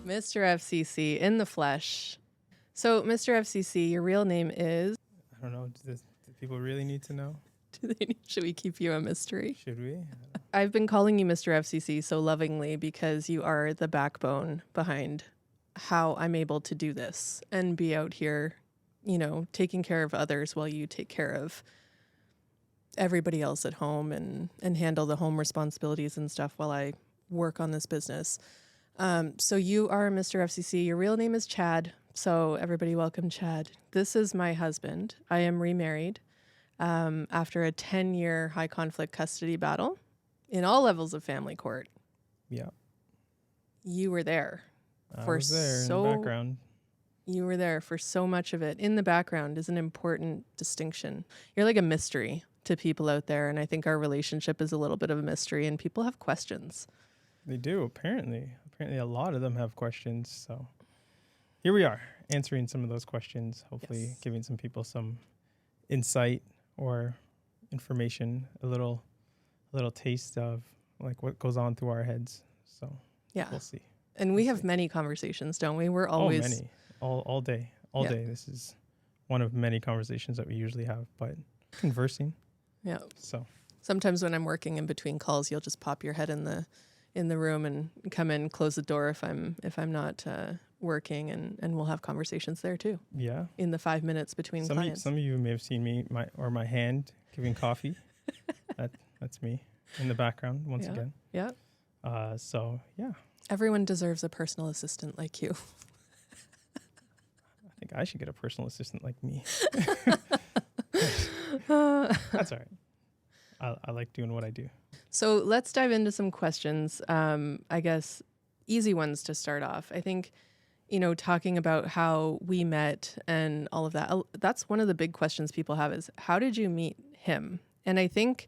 Mr. FCC in the flesh. So, Mr. FCC, your real name is? I don't know. Do people really need to know? Should we keep you a mystery? Should we? I've been calling you Mr. FCC so lovingly because you are the backbone behind how I'm able to do this and be out here, taking care of others while you take care of everybody else at home and handle the home responsibilities and stuff while I work on this business. So you are Mr. FCC. Your real name is Chad. So everybody welcome Chad. This is my husband. I am remarried after a 10-year high conflict custody battle in all levels of family court. Yeah. You were there. I was there in the background. You were there for so much of it. In the background is an important distinction. You're like a mystery to people out there, and I think our relationship is a little bit of a mystery, and people have questions. They do, apparently. Apparently a lot of them have questions, so here we are, answering some of those questions, hopefully giving some people some insight or information, a little taste of like what goes on through our heads. So we'll see. And we have many conversations, don't we? We're always many. All day. Day. This is one of many conversations that we usually have, but conversing. Yeah. So sometimes when I'm working in between calls, you'll just pop your head in the room and come in, close the door if I'm not working, and we'll have conversations there too. Yeah. In the 5 minutes between clients. Some of you may have seen me my hand giving coffee. That's me in the background once again. Yeah. So yeah. Everyone deserves a personal assistant like you. I think I should get a personal assistant like me. That's all right. I like doing what I do. So let's dive into some questions. I guess easy ones to start off. I think, talking about how we met and all of that, that's one of the big questions people have is, how did you meet him? And I think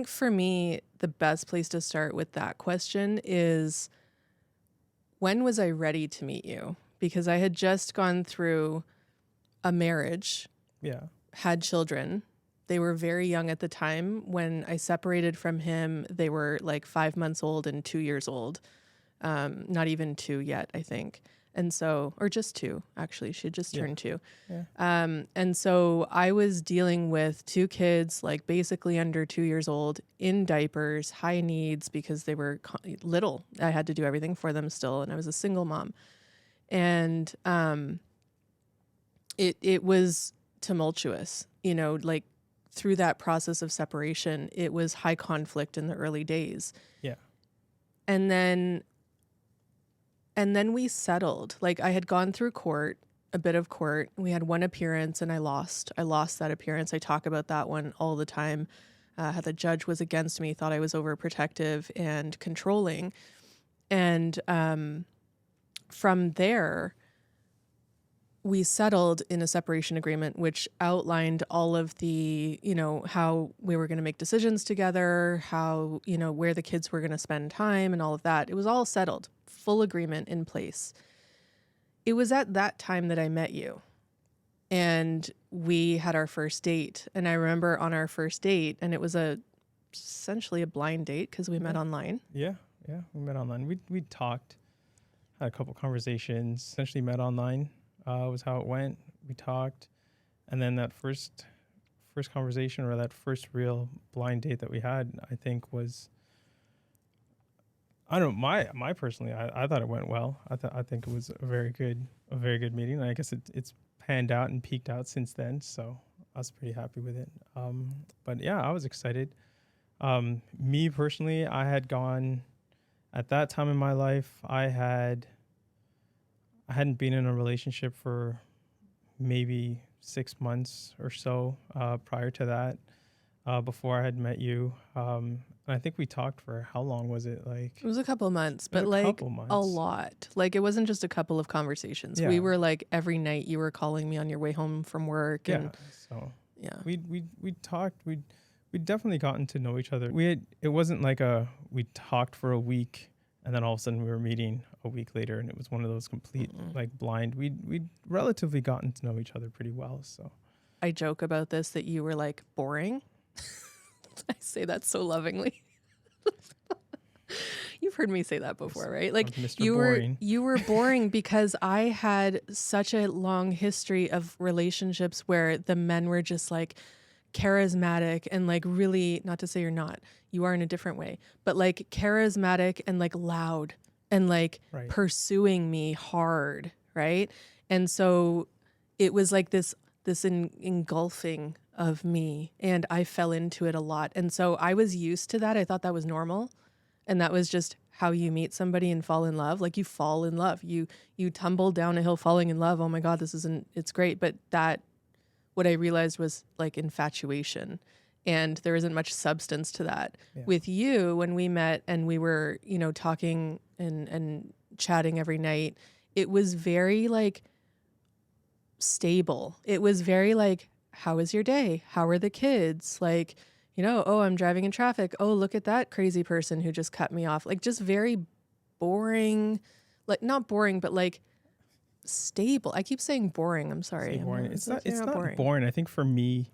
for me, the best place to start with that question is, when was I ready to meet you? Because I had just gone through a marriage, had children. They were very young at the time. When I separated from him, they were like 5 months old and 2 years old. Not even 2 yet, I think. And so, or just 2, actually. She had just turned 2. Yeah. And so I was dealing with 2 kids, like basically under 2 years old, in diapers, high needs because they were little. I had to do everything for them still, and I was a single mom. And it was tumultuous, like through that process of separation, it was high conflict in the early days. Yeah. And then we settled. Like, I had gone through a bit of court. We had one appearance and I lost that appearance. I talk about that one all the time. How the judge was against me, thought I was overprotective and controlling. And from there, we settled in a separation agreement, which outlined all of the, how we were going to make decisions together, how, where the kids were going to spend time and all of that. It was all settled, full agreement in place. It was at that time that I met you, and we had our first date. And I remember on our first date, and it was essentially a blind date because we met online. Yeah. We met online. We talked, had a couple conversations, essentially met online. Was how it went. We talked, and then that first conversation, or that first real blind date that we had, I think was, I don't know, my personally, I thought it went well. I think it was a very good meeting. I guess it's panned out and peaked out since then, so I was pretty happy with it. But yeah, I was excited. Me personally, I had gone at that time in my life. I hadn't been in a relationship for maybe 6 months or so prior to that, before I had met you. And I think we talked for, how long was it? Like, it was a couple of months, but like a lot. Like, it wasn't just a couple of conversations. Yeah. We were like, every night you were calling me on your way home from work. And we talked. We definitely gotten to know each other. It wasn't like we talked for a week and then all of a sudden we were meeting a week later, and it was one of those complete like blind. We'd relatively gotten to know each other pretty well. So I joke about this, that you were like boring. I say that so lovingly. You've heard me say that Yes, before, right? I Like was Mr. you were Boring. you were boring because I had such a long history of relationships where the men were just like charismatic and like really, not to say you're not, you are in a different way, but like charismatic and like loud and like Right. pursuing me hard, right? And so it was like this engulfing of me, and I fell into it a lot. And so I was used to that. I thought that was normal, and that was just how you meet somebody and fall in love. Like you fall in love. You tumble down a hill falling in love. Oh my god, this isn't it's great, but that what I realized was like infatuation, and there isn't much substance to that. Yeah. With you, when we met and we were, talking and chatting every night, it was very like stable. It was very like, how was your day? How are the kids? Like, oh, I'm driving in traffic. Oh, look at that crazy person who just cut me off. Like just very boring, like not boring, but like stable. I keep saying boring. I'm sorry. Say I'm boring. not, It's like, not. you're It's not not boring. boring. I think for me,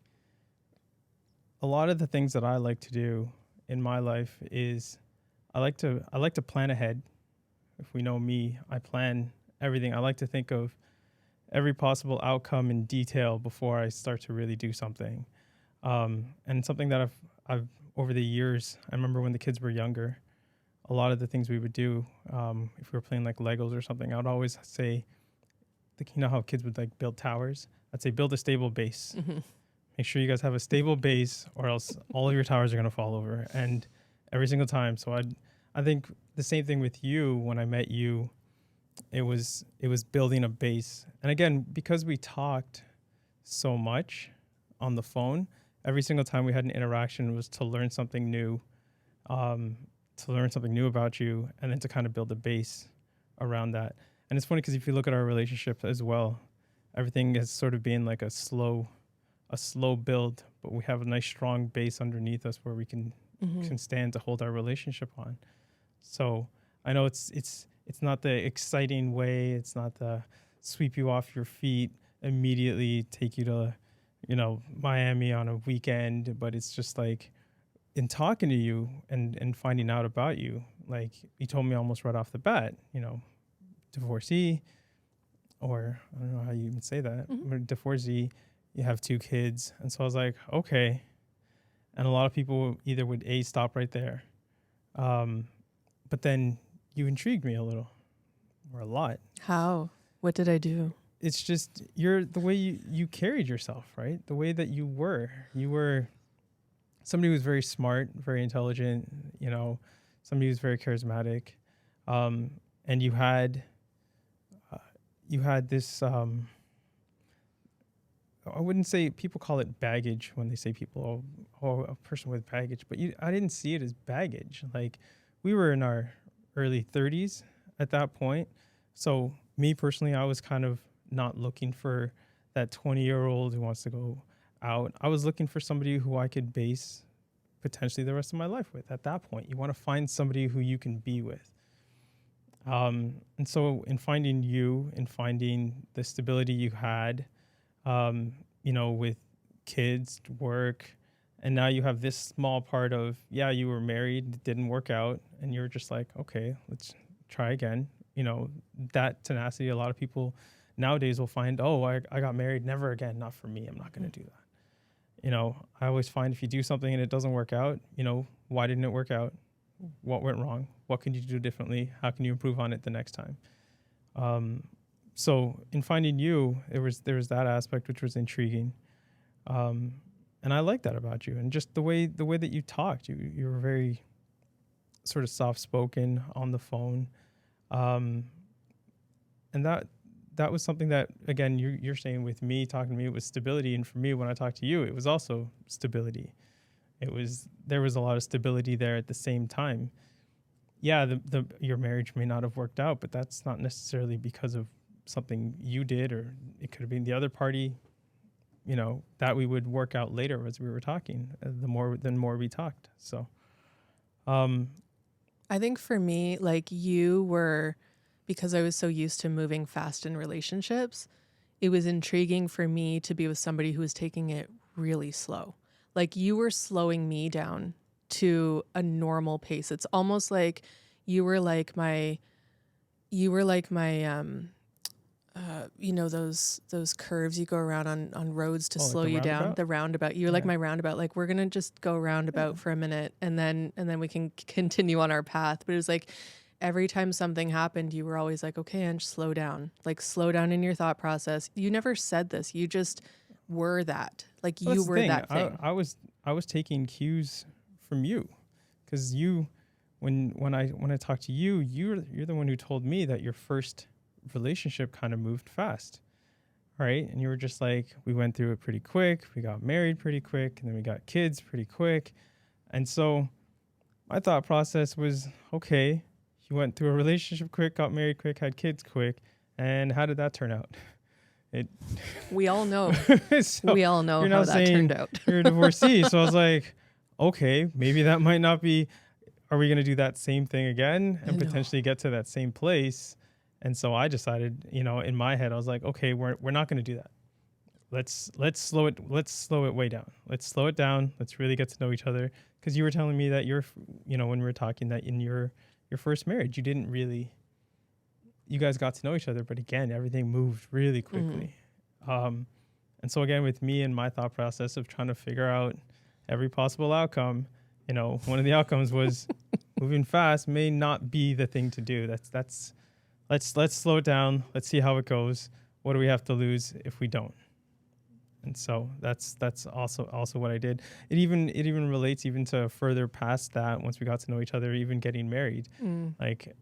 a lot of the things that I like to do in my life is I like to plan ahead. If we know me, I plan everything. I like to think of every possible outcome in detail before I start to really do something. And something that I've over the years, I remember when the kids were younger, a lot of the things we would do, if we were playing like Legos or something, I would always say, you know how kids would like build towers? I'd say build a stable base. Mhm. Make sure you guys have a stable base, or else all of your towers are gonna fall over. And every single time. So I think the same thing with you. When I met you, it was building a base. And again, because we talked so much on the phone, every single time we had an interaction was to learn something new, um, about you, and then to kind of build a base around that. And it's funny because if you look at our relationship as well, everything has sort of been like a slow build, but we have a nice strong base underneath us where we can stand to hold our relationship on. So I know it's not the exciting way. It's not the sweep you off your feet immediately, take you to, Miami on a weekend. But it's just like in talking to you and finding out about you, like you told me almost right off the bat, divorcee, or I don't know how you even say that, Mhm. but divorcee, you have 2 kids. And so I was like, okay. And a lot of people either would stop right there. Um, but then you intrigued me a little, or a lot. How? What did I do? It's just the way you carried yourself, right? The way that you were somebody who was very smart, very intelligent, somebody who's very charismatic. And you had this, I wouldn't say, people call it baggage when they say people, oh, a person with baggage, but I didn't see it as baggage. Like we were in our early 30s at that point. So me personally, I was kind of not looking for that 20-year-old who wants to go out. I was looking for somebody who I could base potentially the rest of my life with. At that point, you want to find somebody who you can be with. And so in finding you and finding the stability you had, with kids, work, and now you have this small part of, yeah, you were married, it didn't work out, and you're just like, okay, let's try again. That tenacity, a lot of people nowadays will find, oh, I got married, never again, not for me, I'm not going to do that. I always find if you do something and it doesn't work out, why didn't it work out? What went wrong? What can you do differently? How can you improve on it the next time? So in finding you, there was that aspect which was intriguing, and I like that about you, and just the way that you talked. You were very sort of soft spoken on the phone, and that was something that, again, you're saying with me talking to me, it was stability, and for me when I talked to you, it was also stability. There was a lot of stability there at the same time. Yeah, your marriage may not have worked out, but that's not necessarily because of something you did, or it could have been the other party, that we would work out later as we were talking, the more we talked. So, I think for me, like you were, because I was so used to moving fast in relationships, it was intriguing for me to be with somebody who was taking it really slow. Like you were slowing me down to a normal pace. It's almost like You were like my, you were like my, you know, those curves you go around on roads to Oh, like slow the you down, roundabout? the roundabout. You were like Yeah. my roundabout. Like, we're gonna just go Yeah. roundabout for a minute, and then we can continue on our path. But it was like every time something happened, you were always like, okay, and slow down. Like, slow down in your thought process. You never said this. You just were that. Like, Well, you that's the were thing. that thing. I was taking cues from you, because you, when I talked to you, you're the one who told me that your first relationship kind of moved fast, right? And you were just like, we went through it pretty quick, we got married pretty quick, and then we got kids pretty quick. And so my thought process was, okay, you went through a relationship quick, got married quick, had kids quick, and how did that turn out? It We all know. so We all know you're how now that turned saying out. you're a divorcee. So I was like, okay, maybe that might not be. Are we going to do that same thing again I and know. potentially get to that same place? And so I decided, in my head, I was like, okay, we're not going to do that. Let's slow it way down. Let's slow it down. Let's really get to know each other. Because you were telling me that when we were talking, that in your first marriage, you didn't really, you guys got to know each other, but again, everything moved really quickly. And so again, with me and my thought process of trying to figure out every possible outcome, one of the outcomes was moving fast may not be the thing to do. Let's slow it down. Let's see how it goes. What do we have to lose if we don't? And so that's also what I did. It even relates even to further past that. Once we got to know each other, even getting married, like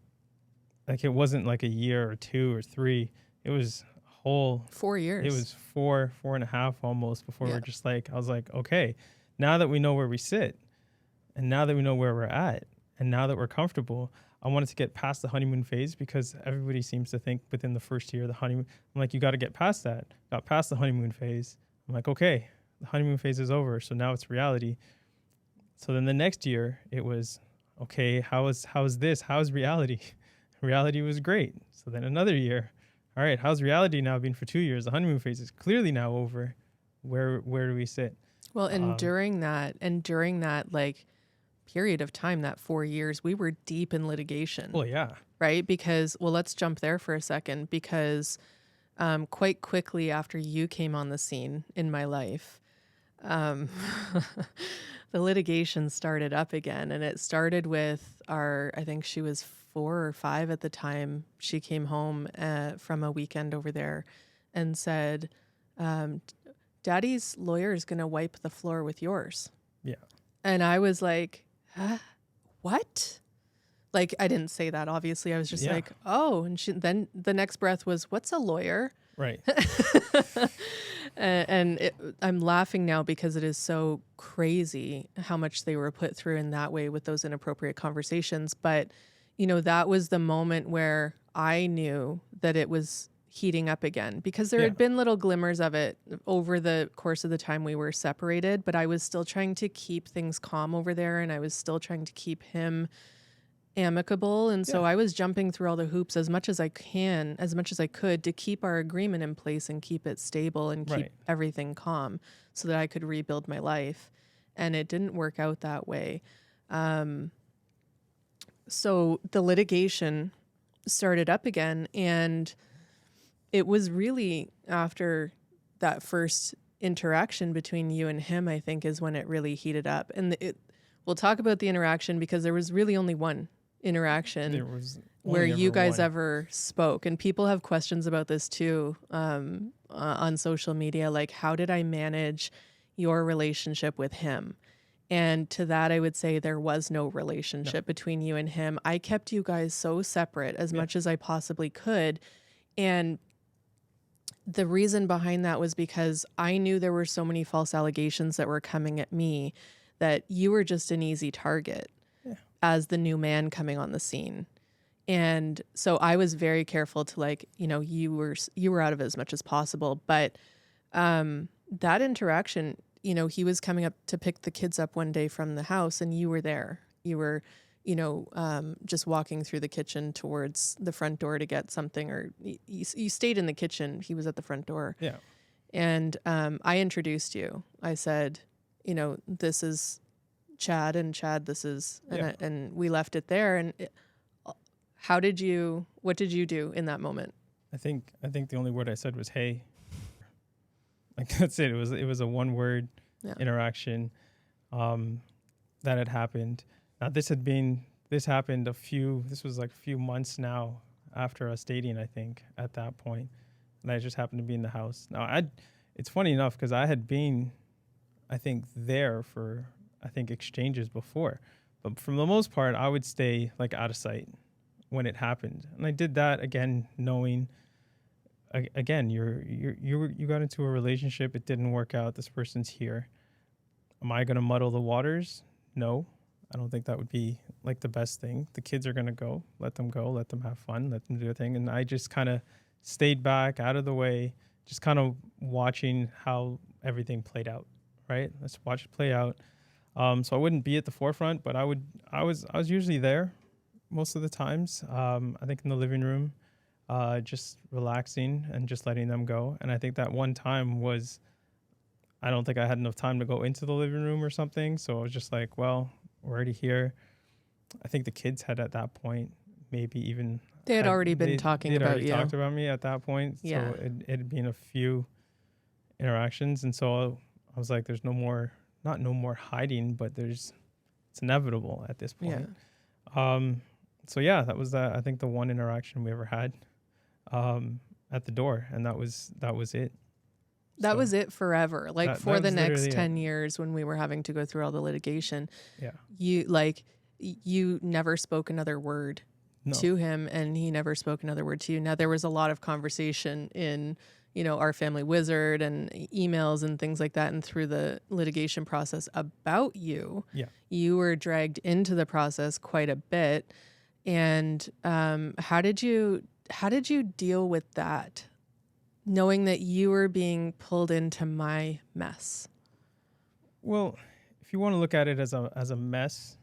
it wasn't like a year or 2 or 3. It was a whole 4 years. It was 4.5 almost before Yeah. we're just like, I was like, okay, now that we know where we sit and now that we know where we're at and now that we're comfortable, I wanted to get past the honeymoon phase, because everybody seems to think within the first year, the honeymoon, I'm like, you got to get past that. Got past the honeymoon phase. I'm like, okay, the honeymoon phase is over. So now it's reality. So then the next year it was, okay, how is this? How's reality? Reality was great. So then another year, all right, how's reality now been for 2 years? The honeymoon phase is clearly now over. Where do we sit? Well, and during that like period of time, that 4 years, we were deep in litigation. Well, yeah. Right? Because, well, let's jump there for a second, because quite quickly after you came on the scene in my life, the litigation started up again. And it started with I think she was 4 or 5 at the time. She came home from a weekend over there and said, Daddy's lawyer is going to wipe the floor with yours. Yeah. And I was like, huh? What? Like, I didn't say that, obviously. I was just like, oh. And then the next breath was, what's a lawyer? Right. I'm laughing now because it is so crazy how much they were put through in that way with those inappropriate conversations. But, that was the moment where I knew that it was heating up again, because there had been little glimmers of it over the course of the time we were separated, but I was still trying to keep things calm over there, and I was still trying to keep him amicable. And so I was jumping through all the hoops as much as I could to keep our agreement in place and keep it stable and keep everything calm so that I could rebuild my life. And it didn't work out that way. So the litigation started up again, and it was really after that first interaction between you and him, I think, is when it really heated up. And we'll talk about the interaction, because there was really only one interaction There was where you guys one. ever spoke. And people have questions about this too, on social media, like, how did I manage your relationship with him? And to that, I would say there was no relationship between you and him. I kept you guys so separate as much as I possibly could. And the reason behind that was because I knew there were so many false allegations that were coming at me that you were just an easy target as the new man coming on the scene. And so I was very careful to, you were out of it as much as possible. But that interaction, he was coming up to pick the kids up one day from the house, and you were there. You were, just walking through the kitchen towards the front door to get something, or you stayed in the kitchen. He was at the front door. Yeah. And I introduced you. I said, this is Chad, and Chad, this is, and we left it there. And what did you do in that moment? I think the only word I said was hey. Like that's it. It was a one word Yeah. interaction that had happened. Now this was like a few months now after us dating, I think, at that point. And I just happened to be in the house. It's funny enough because I had been, I think, there for, I think, exchanges before. But for the most part, I would stay like out of sight when it happened. And I did that again, knowing, again, you got into a relationship. It didn't work out. This person's here. Am I going to muddle the waters? No, I don't think that would be like the best thing. The kids are going to go, let them have fun, let them do their thing. And I just kind of stayed back out of the way, just kind of watching how everything played out, right? Let's watch it play out. So I wouldn't be at the forefront, but I was usually there most of the times. I think in the living room, just relaxing and just letting them go. And I think that one time was, I don't think I had enough time to go into the living room or something. So I was just like, well, we're already here. I think the kids had at that point, maybe even They had already been they talking had about already you. talked about me at that point. Yeah. So it had been a few interactions. And so I was like, there's not no more hiding, but it's inevitable at this point. Yeah. So yeah, that was I think the one interaction we ever had at the door. And that was it. That was it forever. Like for that the was next literally 10 years when we were having to go through all the litigation, Yeah. you never spoke another word No. to him and he never spoke another word to you. Now there was a lot of conversation in, our family wizard and emails and things like that. And through the litigation process about you, Yeah. you were dragged into the process quite a bit. And how did you deal with that? Knowing that you were being pulled into my mess. Well, if you want to look at it as a mess,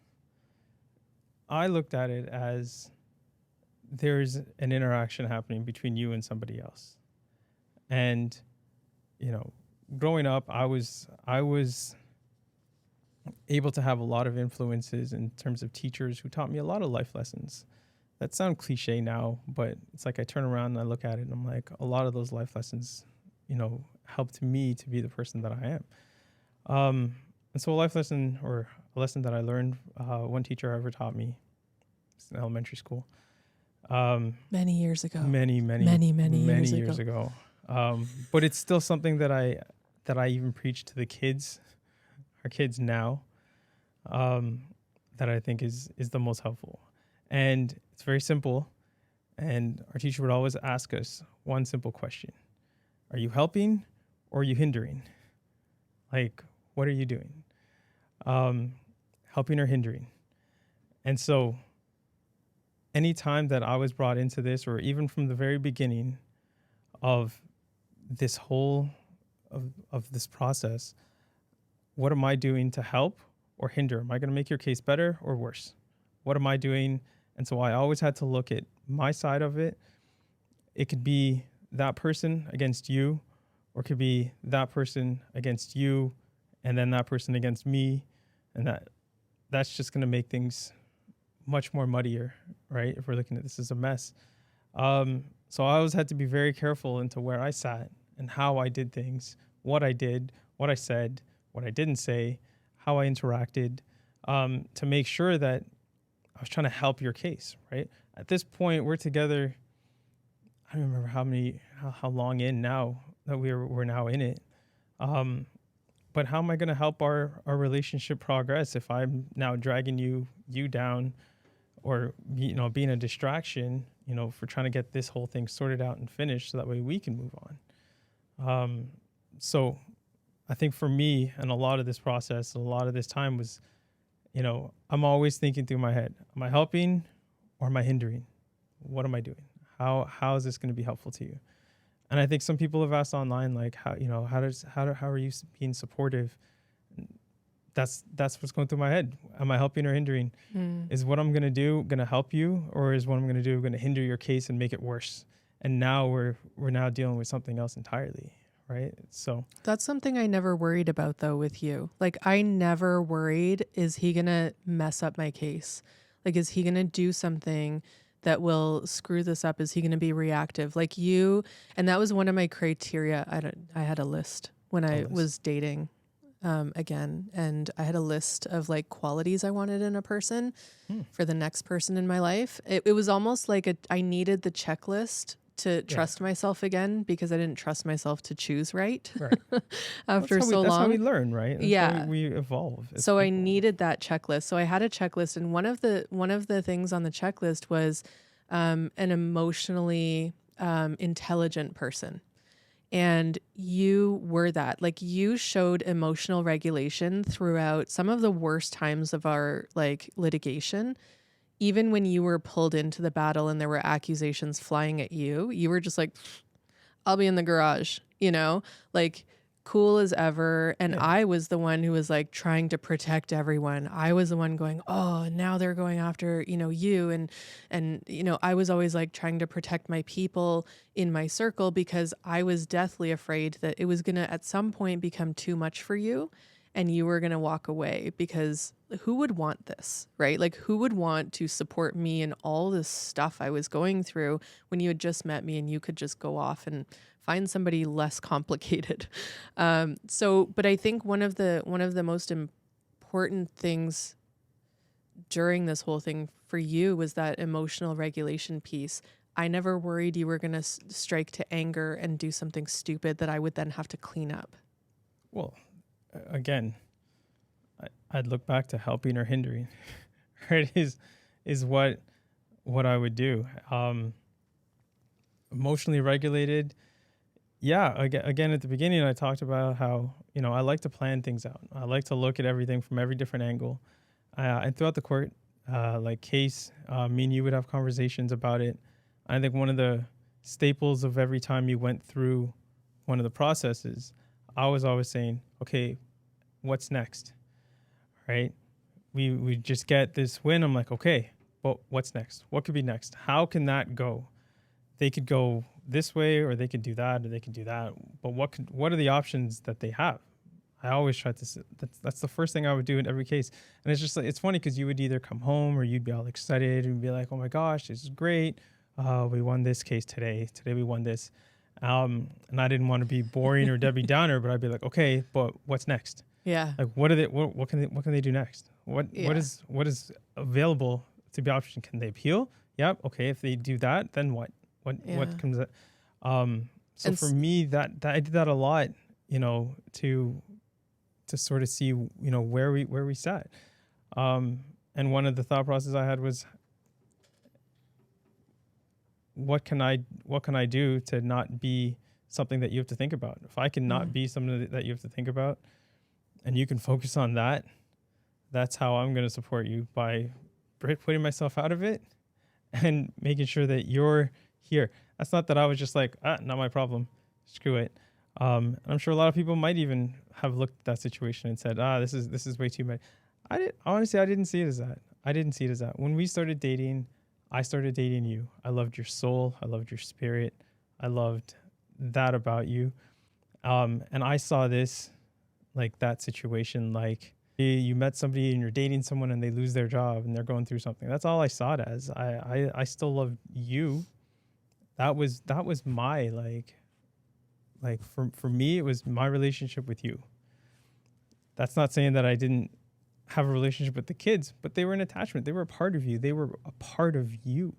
I looked at it as there's an interaction happening between you and somebody else. And, growing up, I was able to have a lot of influences in terms of teachers who taught me a lot of life lessons. That sound cliche now, but it's like I turn around and I look at it and I'm like, a lot of those life lessons, helped me to be the person that I am. And so a life lesson or a lesson that I learned, one teacher ever taught me in elementary school. Many years ago. Many years ago. But it's still something that I even preach to our kids now, that I think is the most helpful. And it's very simple. And our teacher would always ask us one simple question. Are you helping or are you hindering? Like, what are you doing? Helping or hindering? And so anytime that I was brought into this, or even from the very beginning of this whole of this process, what am I doing to help or hinder? Am I going to make your case better or worse? What am I doing? And so I always had to look at my side of it. It could be that person against you, or it could be that person against you, and then that person against me. And that's just going to make things much more muddier, right? If we're looking at this as a mess. So I always had to be very careful into where I sat and how I did things, what I did, what I said, what I didn't say, how I interacted, to make sure that I was trying to help your case, right? At this point, we're together. I don't remember how long in now that we're now in it. But how am I going to help our relationship progress if I'm now dragging you down, or being a distraction, for trying to get this whole thing sorted out and finished, so that way we can move on. So I think for me, and a lot of this process, a lot of this time was, I'm always thinking through my head, am I helping or am I hindering? What am I doing? How is this going to be helpful to you? And I think some people have asked online, like, how are you being supportive? That's what's going through my head. Am I helping or hindering? Is what I'm going to do going to help you, or is what I'm going to do going to hinder your case and make it worse? And now we're now dealing with something else entirely, right? So that's something I never worried about though with you. Like I never worried, is he going to mess up my case? Like, is he going to do something that will screw this up? Is he going to be reactive like you? And that was one of my criteria. I had a list when A I list. was dating again, and I had a list of like qualities I wanted in a person Hmm. for the next person in my life. It was almost like I needed the checklist to Yeah. trust myself again, because I didn't trust myself to choose right Right. after so That's how we long. learn, right? That's how Yeah. we evolve as So I people. needed that checklist. So I had a checklist, and one of the things on the checklist was an emotionally intelligent person. And you were that. Like, you showed emotional regulation throughout some of the worst times of our like litigation. Even when you were pulled into the battle and there were accusations flying at you, you were just like, I'll be in the garage, like cool as ever. And Yeah. I was the one who was like trying to protect everyone. I was the one going, oh, now they're going after, you. And I was always like trying to protect my people in my circle, because I was deathly afraid that it was going to at some point become too much for you and you were going to walk away, because who would want this, right? Like, who would want to support me in all this stuff I was going through when you had just met me and you could just go off and find somebody less complicated? But I think one of the most important things during this whole thing for you was that emotional regulation piece. I never worried you were going to strike to anger and do something stupid that I would then have to clean up. Well, again, I'd look back to helping or hindering, right? Is what I would do. Emotionally regulated. Yeah. Again, at the beginning, I talked about how I like to plan things out. I like to look at everything from every different angle. And throughout the court, like case, me and you would have conversations about it. I think one of the staples of every time you went through one of the processes, I was always saying, okay, what's next? Right? We just get this win. I'm like, okay, well, what's next? What could be next? How can that go? They could go this way, or they could do that, or they could do that. But what are the options that they have? I always try to. That's the first thing I would do in every case. And it's just like, it's funny because you would either come home or you'd be all excited and be like, oh my gosh, this is great. We won this case today. Today we won this. And I didn't want to be boring or Debbie Downer, but I'd be like, okay, but what's next? Yeah. Like, what can they do next? What Yeah. what is available to be option? Can they appeal? Yep. Okay. If they do that, then what? Yeah. What comes? So And for me, that I did that a lot, to sort of see, where we sat. And one of the thought processes I had was, what can I do to not be something that you have to think about? If I can not be something that you have to think about, and you can focus on that, that's how I'm going to support you, by putting myself out of it and making sure that you're here. That's not that I was just like, not my problem, screw it. I'm sure a lot of people might even have looked at that situation and said, this is way too much. Honestly, I didn't see it as that. I didn't see it as that. When we started dating, I started dating you. I loved your soul. I loved your spirit. I loved that about you. And I saw this, like that situation, like you met somebody and you're dating someone and they lose their job and they're going through something. That's all I saw it as. I still loved you. That was my for me, it was my relationship with you. That's not saying that I didn't have a relationship with the kids, but they were an attachment. They were a part of you. They were a part of you.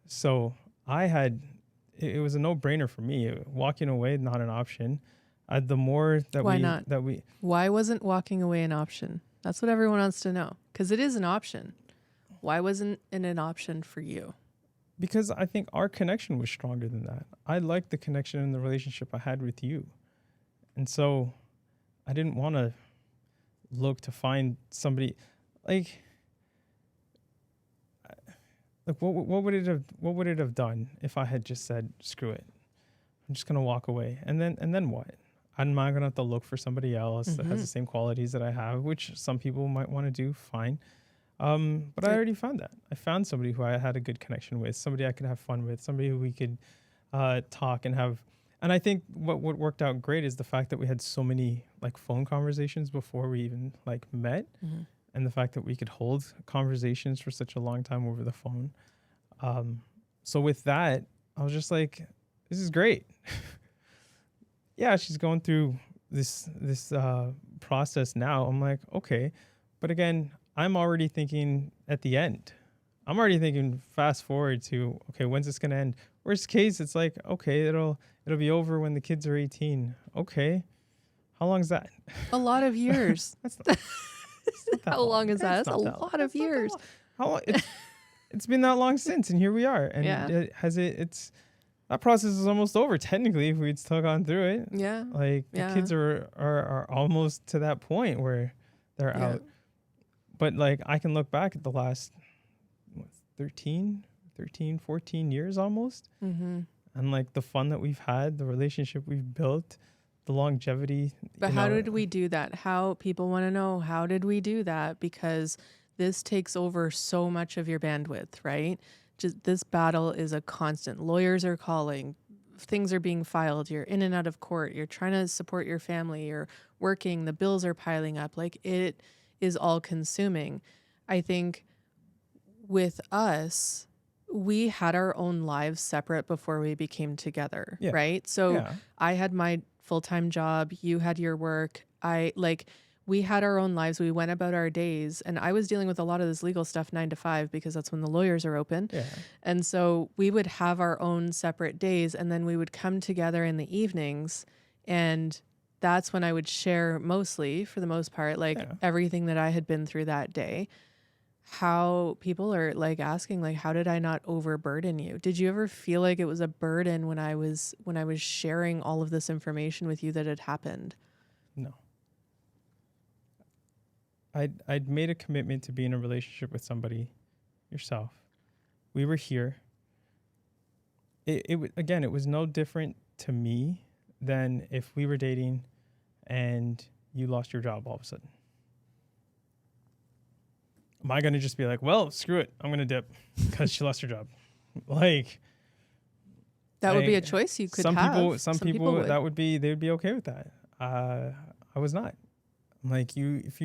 So it was a no-brainer for me. Walking away, not an option. The more that Why not? we Why wasn't walking away an option? That's what everyone wants to know, because it is an option. Why wasn't it an option for you? Because I think our connection was stronger than that. I liked the connection and the relationship I had with you. And so I didn't want to look to find somebody like what would it have done if I had just said, screw it, I'm just going to walk away. And then what? I'm not going to have to look for somebody else that has the same qualities that I have, which some people might want to do. Fine. But I already found that. I found somebody who I had a good connection with, somebody I could have fun with, somebody who we could talk and have. And I think what worked out great is the fact that we had so many like phone conversations before we even like met, and the fact that we could hold conversations for such a long time over the phone. So with that, I was just like, this is great. Yeah, she's going through this process now. I'm like, okay, but again, I'm already thinking at the end. I'm already thinking fast forward to, okay, when's this gonna end? Worst case, it's like, okay, it'll be over when the kids are 18. Okay, how long is that? A lot of years. That's not, it's not that How long. long is that? That's That's a not that long. lot of That's not that years. long. How long? It's been that long since, and here we are. And Yeah. it's that process is almost over technically if we'd still gone through it. Yeah. Like the Yeah. kids are almost to that point where they're Yeah. out. But like I can look back at the last what, 14 years almost. Mm-hmm. And like the fun that we've had, the relationship we've built, the longevity. But you how know, did we do that? How people want to know, how did we do that? Because this takes over so much of your bandwidth, right? Just this battle is a constant. Lawyers are calling, things are being filed, you're in and out of court, you're trying to support your family, you're working, the bills are piling up. Like it is all consuming. I think with us, we had our own lives separate before we became together, Yeah. right? So Yeah. I had my full-time job, you had your work. We had our own lives. We went about our days, and I was dealing with a lot of this legal stuff 9 to 5 because that's when the lawyers are open. Yeah. And so we would have our own separate days, and then we would come together in the evenings, and that's when I would share mostly, for the most part, like Yeah. everything that I had been through that day. How people are like asking, like, how did I not overburden you? Did you ever feel like it was a burden when I was sharing all of this information with you that had happened? No. I'd made a commitment to be in a relationship with somebody, yourself. We were here. Again, it was no different to me than if we were dating and you lost your job all of a sudden. Am I going to just be like, well, screw it, I'm going to dip because she lost her job? Like, That would be a choice you could some have. people would. that would be, they would be okay with that. I was not. Like if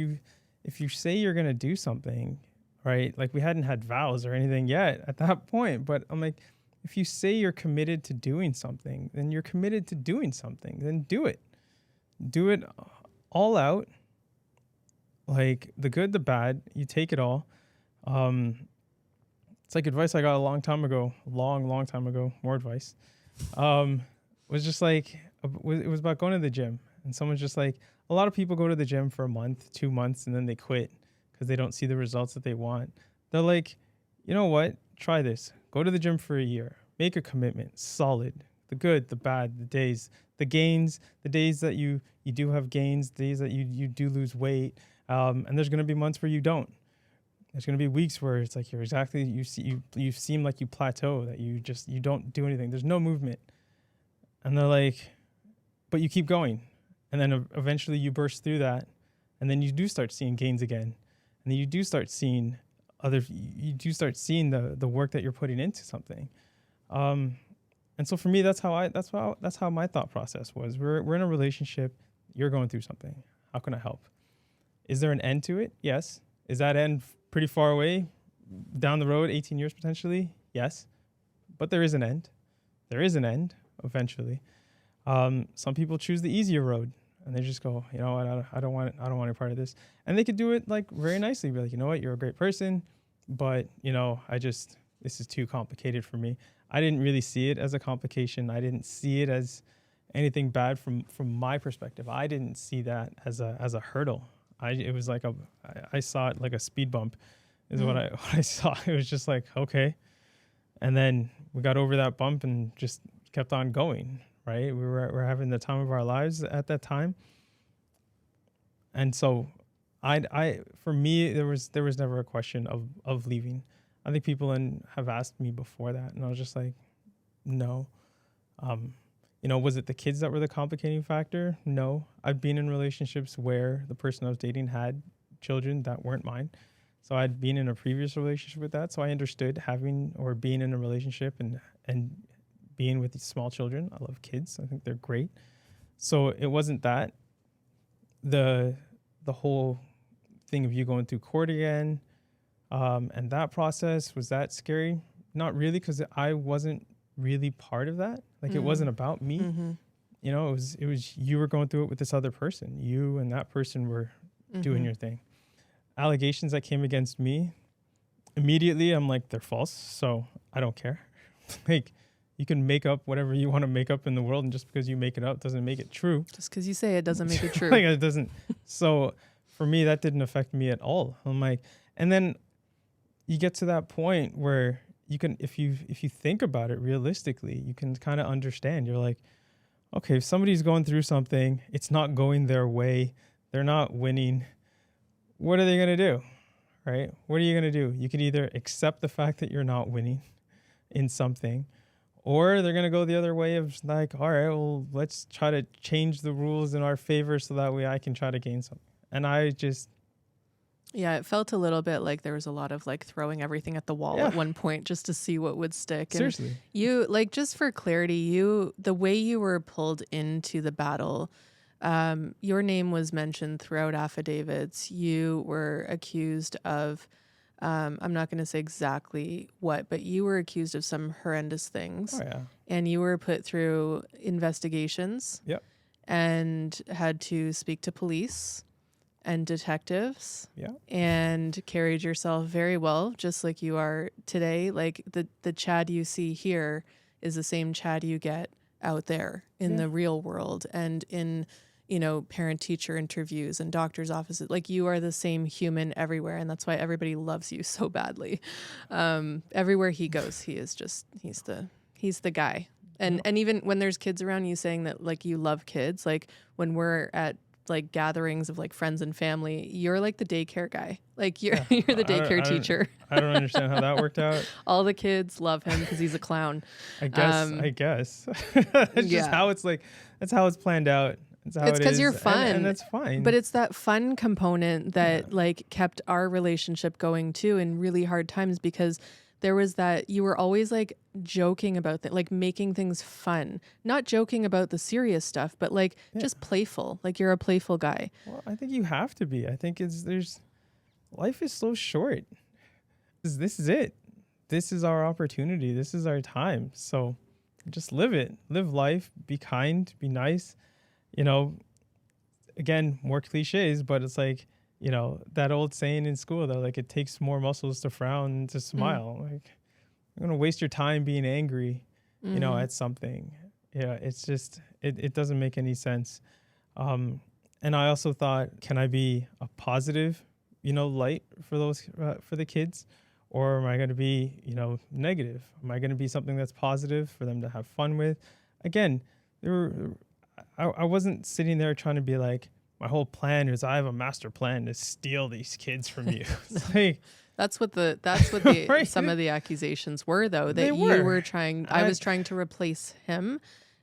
you say you're going to do something, right? Like we hadn't had vows or anything yet at that point, but I'm like, if you say you're committed to doing something, then you're committed to doing something, then do it. Do it all out. Like the good, the bad, you take it all. It's like advice I got a long time ago, long time ago, more advice. Was just like, it was about going to the gym. And someone's just like, a lot of people go to the gym for a month, 2 months, and then they quit because they don't see the results that they want. They're like, you know what? Try this. Go to the gym for a year. Make a commitment. Solid. The good, the bad, the days, the gains, the days that you do have gains, the days that you do lose weight. And there's going to be months where you don't. There's going to be weeks where it's like you seem like you plateau, that you don't do anything. There's no movement. And they're like, but you keep going. And then eventually you burst through that. And then you do start seeing gains again. And then you do start seeing the work that you're putting into something. And so for me, that's how my thought process was. We're in a relationship. You're going through something. How can I help? Is there an end to it? Yes. Is that end pretty far away, down the road, 18 years potentially? Yes. But there is an end. There is an end eventually. Some people choose the easier road and they just go, you know what, I don't want any part of this. And they could do it like very nicely, be like, you know what, you're a great person, but you know, this is too complicated for me. I didn't really see it as a complication. I didn't see it as anything bad from my perspective. I didn't see that as a hurdle. It was like I saw it like a speed bump is what I saw. It was just like, okay. And then we got over that bump and just kept on going, right? We're having the time of our lives at that time. And so for me, there was never a question of leaving. I think people have asked me before that, and I was just like, no. Was it the kids that were the complicating factor? No. I've been in relationships where the person I was dating had children that weren't mine. So I'd been in a previous relationship with that. So I understood having or being in a relationship and being with these small children. I love kids. I think they're great. So it wasn't that. The whole thing of you going through court again, and that process, was that scary? not really, because I wasn't really part of that. Like it wasn't about me. Mm-hmm. You know, it was you were going through it with this other person. You and that person were doing your thing. Allegations that came against me, immediately I'm like, they're false, so I don't care. Like, you can make up whatever you want to make up in the world, and just because you make it up doesn't make it true. Just because you say it doesn't make it true. Like, it doesn't. So for me, that didn't affect me at all. I'm like, and then you get to that point where you can, if you think about it realistically, you can kind of understand. You're like, okay, if somebody's going through something, it's not going their way, they're not winning, what are they going to do? Right? What are you going to do? You can either accept the fact that you're not winning in something, or they're going to go the other way of like, all right, well, let's try to change the rules in our favor so that way I can try to gain something. And I just... Yeah, it felt a little bit like there was a lot of like throwing everything at the wall at one point just to see what would stick. Seriously. And you, like, just for clarity, the way you were pulled into the battle, your name was mentioned throughout affidavits. You were accused of, I'm not going to say exactly what, but you were accused of some horrendous things. Oh, yeah. And you were put through investigations. Yep. And had to speak to police and detectives. Yeah. And carried yourself very well, just like you are today. Like the Chad you see here is the same Chad you get out there in the real world and in, you know, parent teacher interviews and doctor's offices. Like, you are the same human everywhere, and that's why everybody loves you so badly. Everywhere he goes, he's the guy. And even when there's kids around, you saying that like you love kids, like when we're at like gatherings of like friends and family, you're like the daycare guy. Like you're the daycare teacher. I don't understand how that worked out. All the kids love him because he's a clown. I guess. It's just how it's like, that's how it's planned out. It's because you're fun. And that's fine. But it's that fun component that like kept our relationship going too in really hard times, because there was that you were always like joking about that, like making things fun, not joking about the serious stuff, but like just playful. Like, you're a playful guy. Well, I think you have to be. I think life is so short. This is it. This is our opportunity. This is our time. So just live it. Live life. Be kind. Be nice. You know, again, more cliches, but it's like, you know, that old saying in school though, like, it takes more muscles to frown than to smile. Like, you're going to waste your time being angry, you know, at something. Yeah. It's just, it doesn't make any sense. And I also thought, can I be a positive, you know, light for those, for the kids, or am I going to be, you know, negative? Am I going to be something that's positive for them to have fun with? Again, I wasn't sitting there trying to be like, my whole plan is I have a master plan to steal these kids from you. It's like, that's what the right? some of the accusations were, though, that They you were trying. I was trying to replace him,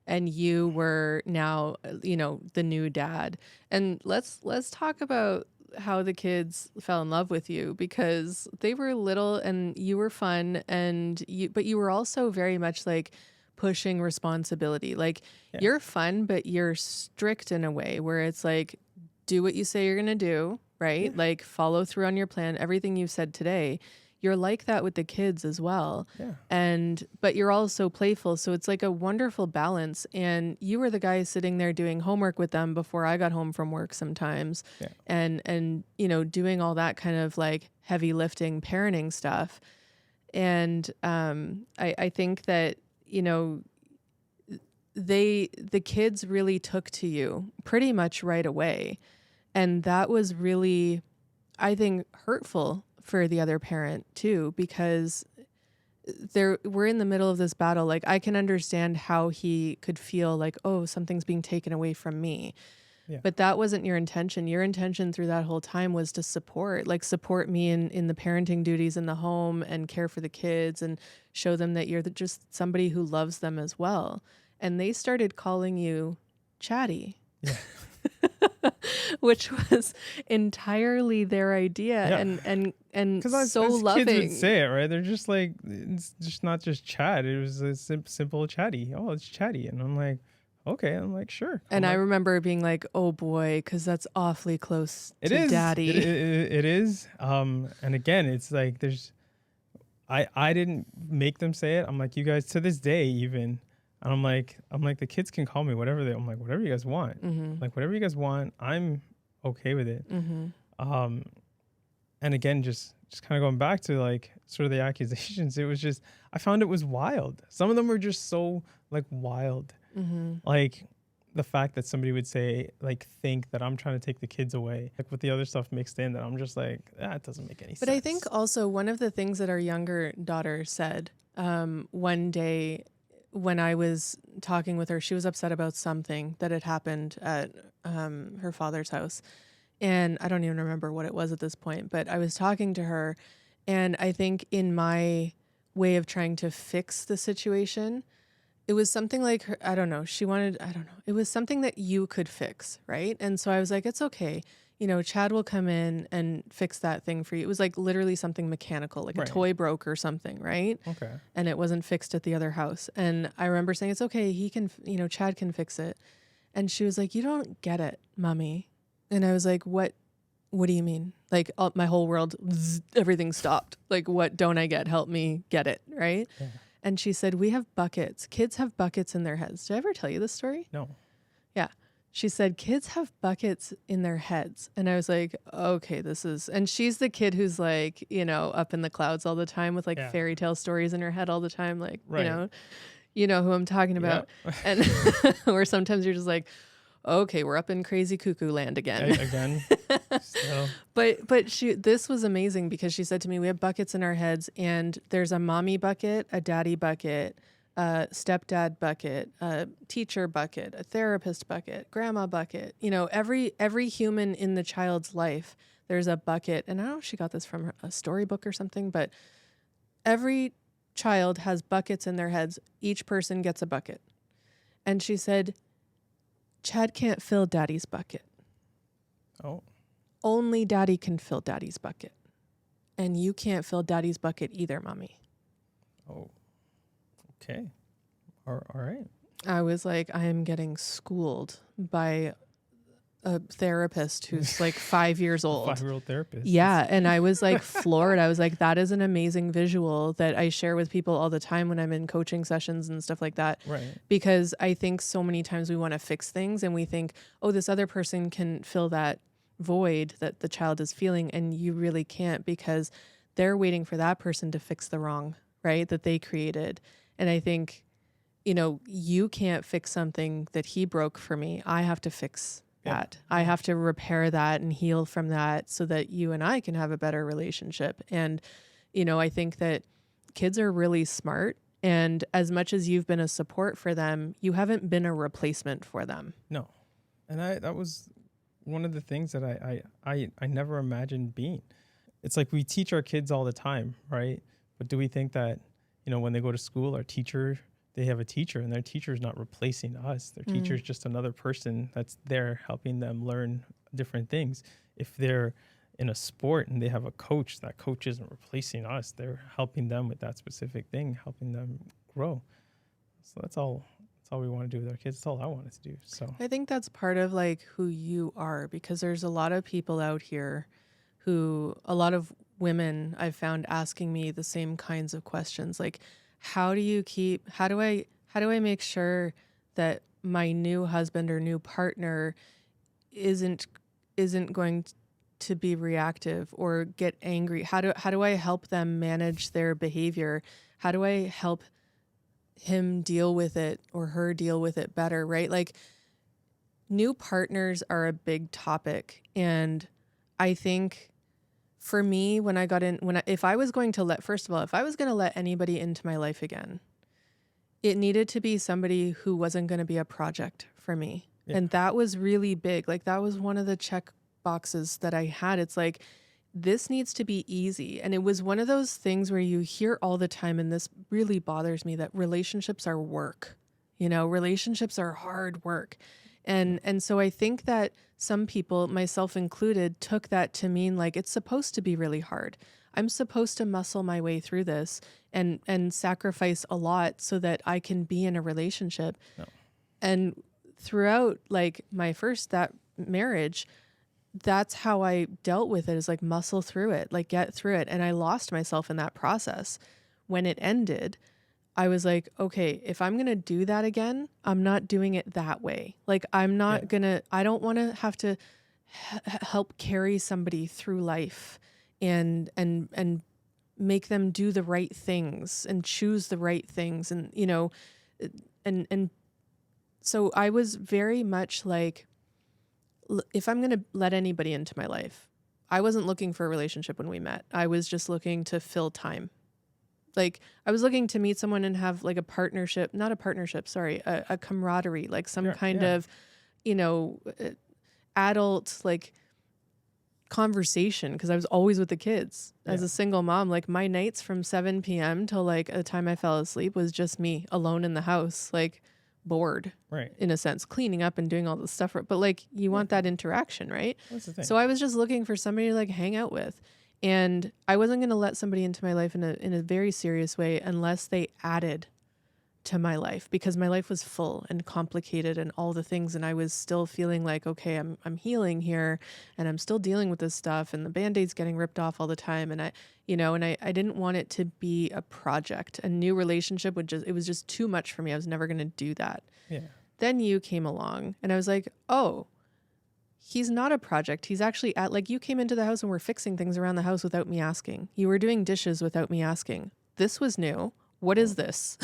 and you were now, you know, the new dad. And let's talk about how the kids fell in love with you, because they were little and you were fun, but you were also very much like pushing responsibility. Like, you're fun, but you're strict in a way where it's like, do what you say you're going to do, right? Yeah. Like, follow through on your plan. Everything you've said today, you're like that with the kids as well. Yeah. But you're also playful. So it's like a wonderful balance. And you were the guy sitting there doing homework with them before I got home from work sometimes. Yeah. And, you know, doing all that kind of like heavy lifting parenting stuff. And I think that, you know, the kids really took to you pretty much right away. And that was really, I think, hurtful for the other parent too, because we're in the middle of this battle. Like, I can understand how he could feel like, oh, something's being taken away from me. Yeah. But that wasn't your intention. Your intention through that whole time was to support me in the parenting duties in the home and care for the kids and show them that you're just somebody who loves them as well. And they started calling you Chatty, which was entirely their idea, and so loving. Kids would say it, right? They're just like, it's just not just chat. It was a simple Chatty. Oh, it's Chatty, and I'm like, okay. I'm like, sure. And I remember being like, oh boy, because that's awfully close to Daddy. It is. And again, it's like I didn't make them say it. I'm like, you guys, to this day even, and I'm like the kids can call me whatever I'm like, whatever you guys want. Mm-hmm. Like whatever you guys want, I'm okay with it. Mm-hmm. Um and again, just kind of going back to like sort of the accusations, it was just, I found it was wild. Some of them were just so like wild. Mm-hmm. Like the fact that somebody would say, like, think that I'm trying to take the kids away, like with the other stuff mixed in, that I'm just like, that doesn't make any sense. But I think also one of the things that our younger daughter said one day when I was talking with her, she was upset about something that had happened at her father's house. And I don't even remember what it was at this point, but I was talking to her. And I think in my way of trying to fix the situation, it was something like her, I don't know. She wanted, I don't know. It was something that you could fix, right? And so I was like, it's okay. You know, Chad will come in and fix that thing for you. It was like literally something mechanical, like a Right. toy broke or something, right? Okay. And it wasn't fixed at the other house. And I remember saying, it's okay. He can, you know, Chad can fix it. And she was like, you don't get it, mommy. And I was like, what do you mean? Like my whole world, everything stopped. Like, what don't I get? Help me get it, right? Yeah. And she said, we have buckets. Kids have buckets in their heads. Did I ever tell you this story? No. Yeah. She said, kids have buckets in their heads. And I was like, okay, and she's the kid who's like, you know, up in the clouds all the time with like Yeah. fairy tale stories in her head all the time. Like, Right. you know who I'm talking about. Yeah. And or sometimes you're just like, okay, we're up in crazy cuckoo land again. Again. So. But this was amazing because she said to me, we have buckets in our heads and there's a mommy bucket, a daddy bucket, a stepdad bucket, a teacher bucket, a therapist bucket, grandma bucket. You know, every human in the child's life, there's a bucket. And I don't know if she got this from a storybook or something, but every child has buckets in their heads. Each person gets a bucket. And she said, Chad can't fill daddy's bucket. Oh. Only daddy can fill daddy's bucket. And you can't fill daddy's bucket either, mommy. Oh. Okay. All right. I was like, I am getting schooled by a therapist who's like 5 years old. 5-year-old therapist. Yeah. And I was like floored. I was like, that is an amazing visual that I share with people all the time when I'm in coaching sessions and stuff like that. Right. Because I think so many times we want to fix things and we think, oh, this other person can fill that void that the child is feeling. And you really can't because they're waiting for that person to fix the wrong, right, that they created. And I think, you know, you can't fix something that he broke for me. I have to fix that. I have to repair that and heal from that so that you and I can have a better relationship. And, you know, I think that kids are really smart. And as much as you've been a support for them, you haven't been a replacement for them. No. And that was one of the things that I never imagined being. It's like we teach our kids all the time, right? But do we think that, you know, when they go to school, they have a teacher and their teacher is not replacing us. Their teacher is just another person that's there helping them learn different things. If they're in a sport and they have a coach, that coach isn't replacing us. They're helping them with that specific thing, helping them grow. So that's all we want to do with our kids. That's all I wanted to do. So I think that's part of like who you are because there's a lot of people out here a lot of women I've found asking me the same kinds of questions. Like, how do I make sure that my new husband or new partner isn't going to be reactive or get angry? How do I help them manage their behavior? How do I help him deal with it or her deal with it better, right? Like new partners are a big topic. And I think for me, when I got in, if I was going to let anybody into my life again, it needed to be somebody who wasn't going to be a project for me. Yeah. And that was really big. Like that was one of the check boxes that I had. It's like, this needs to be easy. And it was one of those things where you hear all the time, and this really bothers me, that relationships are work. You know, relationships are hard work. And so I think that some people, myself included, took that to mean like it's supposed to be really hard. I'm supposed to muscle my way through this and sacrifice a lot so that I can be in a relationship. No. And throughout like that marriage, that's how I dealt with it, is like muscle through it, like get through it. And I lost myself in that process. When it ended, I was like, okay, if I'm going to do that again, I'm not doing it that way. Like, I'm Yeah. not going to, I don't want to have to help carry somebody through life and make them do the right things and choose the right things. And, you know, and so I was very much like, if I'm going to let anybody into my life, I wasn't looking for a relationship when we met. I was just looking to fill time. Like, I was looking to meet someone and have like a partnership, not a partnership, sorry, a camaraderie, like some Yeah. kind Yeah. of, you know, adult like conversation, because I was always with the kids as Yeah. a single mom. Like, my nights from 7 p.m. till like the time I fell asleep was just me alone in the house, like bored Right. in a sense, cleaning up and doing all this stuff. But like, you Yeah. want that interaction, right? That's the thing. So I was just looking for somebody to like hang out with. And I wasn't going to let somebody into my life in a very serious way unless they added to my life, because my life was full and complicated and all the things, and I was still feeling like, okay, I'm healing here and I'm still dealing with this stuff, and the band-aid's getting ripped off all the time, and I didn't want it to be a project. A new relationship it was just too much for me. I was never going to do that. Yeah. Then you came along and I was like, oh, he's not a project. He's actually like, you came into the house and were fixing things around the house without me asking. You were doing dishes without me asking. This was new. What is this?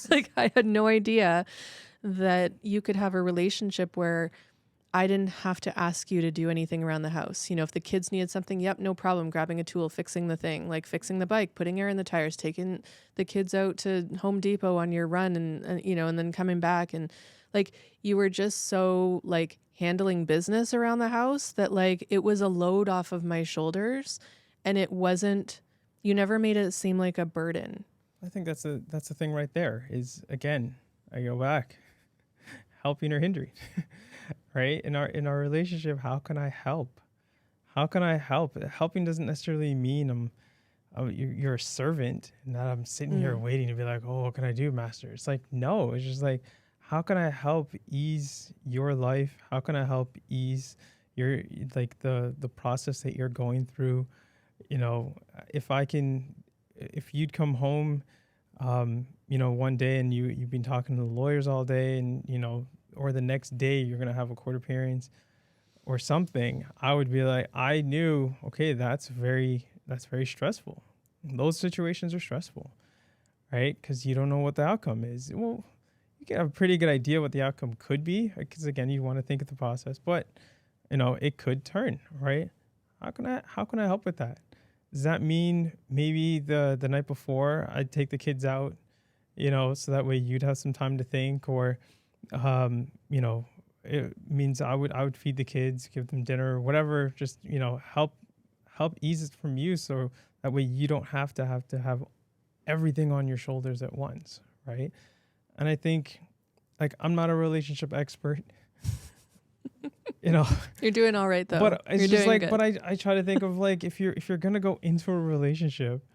Like, I had no idea that you could have a relationship where I didn't have to ask you to do anything around the house. You know, if the kids needed something, yep, no problem. Grabbing a tool, fixing the thing, like fixing the bike, putting air in the tires, taking the kids out to Home Depot on your run and then coming back. And like, you were just so like handling business around the house that like it was a load off of my shoulders, and you never made it seem like a burden. I think that's the thing right there is, again, I go back, helping or hindering, right? In our relationship, how can I help? How can I help? Helping doesn't necessarily mean you're a servant and that I'm sitting here waiting to be like, oh, what can I do, master? It's like, no, it's just like, how can I help ease your life? How can I help ease your, like the process that you're going through? You know, if you'd come home, one day and you've been talking to the lawyers all day, and, or the next day you're going to have a court appearance or something, I would be like, I knew, okay, that's very stressful. Those situations are stressful, right? Because you don't know what the outcome is. Well, you can have a pretty good idea what the outcome could be, because again, you want to think of the process, but it could turn, right? How can I help with that? Does that mean maybe the night before I'd take the kids out, so that way you'd have some time to think, or, it means I would feed the kids, give them dinner, whatever, just, help ease it from you, so that way you don't have to have everything on your shoulders at once, right? And I think, like, I'm not a relationship expert. You're doing all right though. But it's You're just doing like, good. but I try to think of, like, if you're gonna go into a relationship,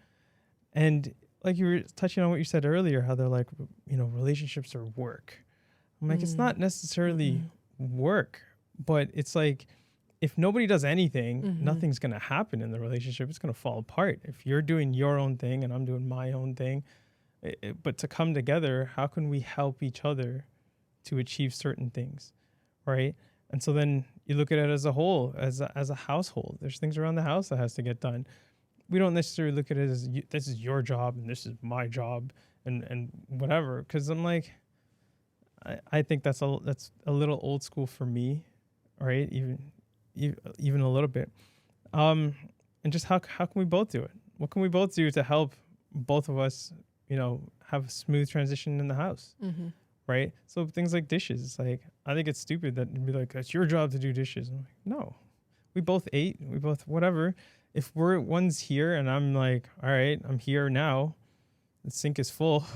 and like you were touching on what you said earlier, how they're like, relationships are work. I'm like, it's not necessarily work, but it's like, if nobody does anything, nothing's gonna happen in the relationship. It's gonna fall apart. If you're doing your own thing and I'm doing my own thing, but to come together, how can we help each other to achieve certain things, right? And so then you look at it as a whole, as a household. There's things around the house that has to get done. We don't necessarily look at it as this is your job and this is my job and whatever. Because I'm like, I think that's a little old school for me, right? Even a little bit. And just how can we both do it? What can we both do to help both of us, have a smooth transition in the house? Right? So things like dishes, like, I think it's stupid that it'd be like, it's your job to do dishes. I'm like, no, we both ate, we both, whatever. If one's here and I'm like, all right, I'm here now, the sink is full.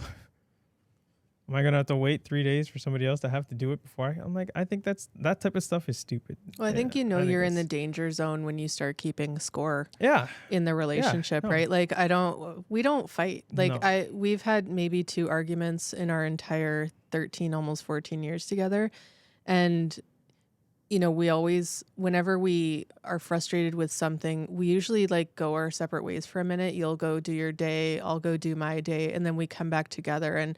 Am I going to have to wait 3 days for somebody else to have to do it before I'm like, I think that type of stuff is stupid. Well, I think I think you're in the danger zone when you start keeping score Yeah. in the relationship, no. right? Like, we don't fight. Like, No. we've had maybe 2 arguments in our entire 13, almost 14 years together. And we always, whenever we are frustrated with something, we usually like go our separate ways for a minute. You'll go do your day, I'll go do my day, and then we come back together. And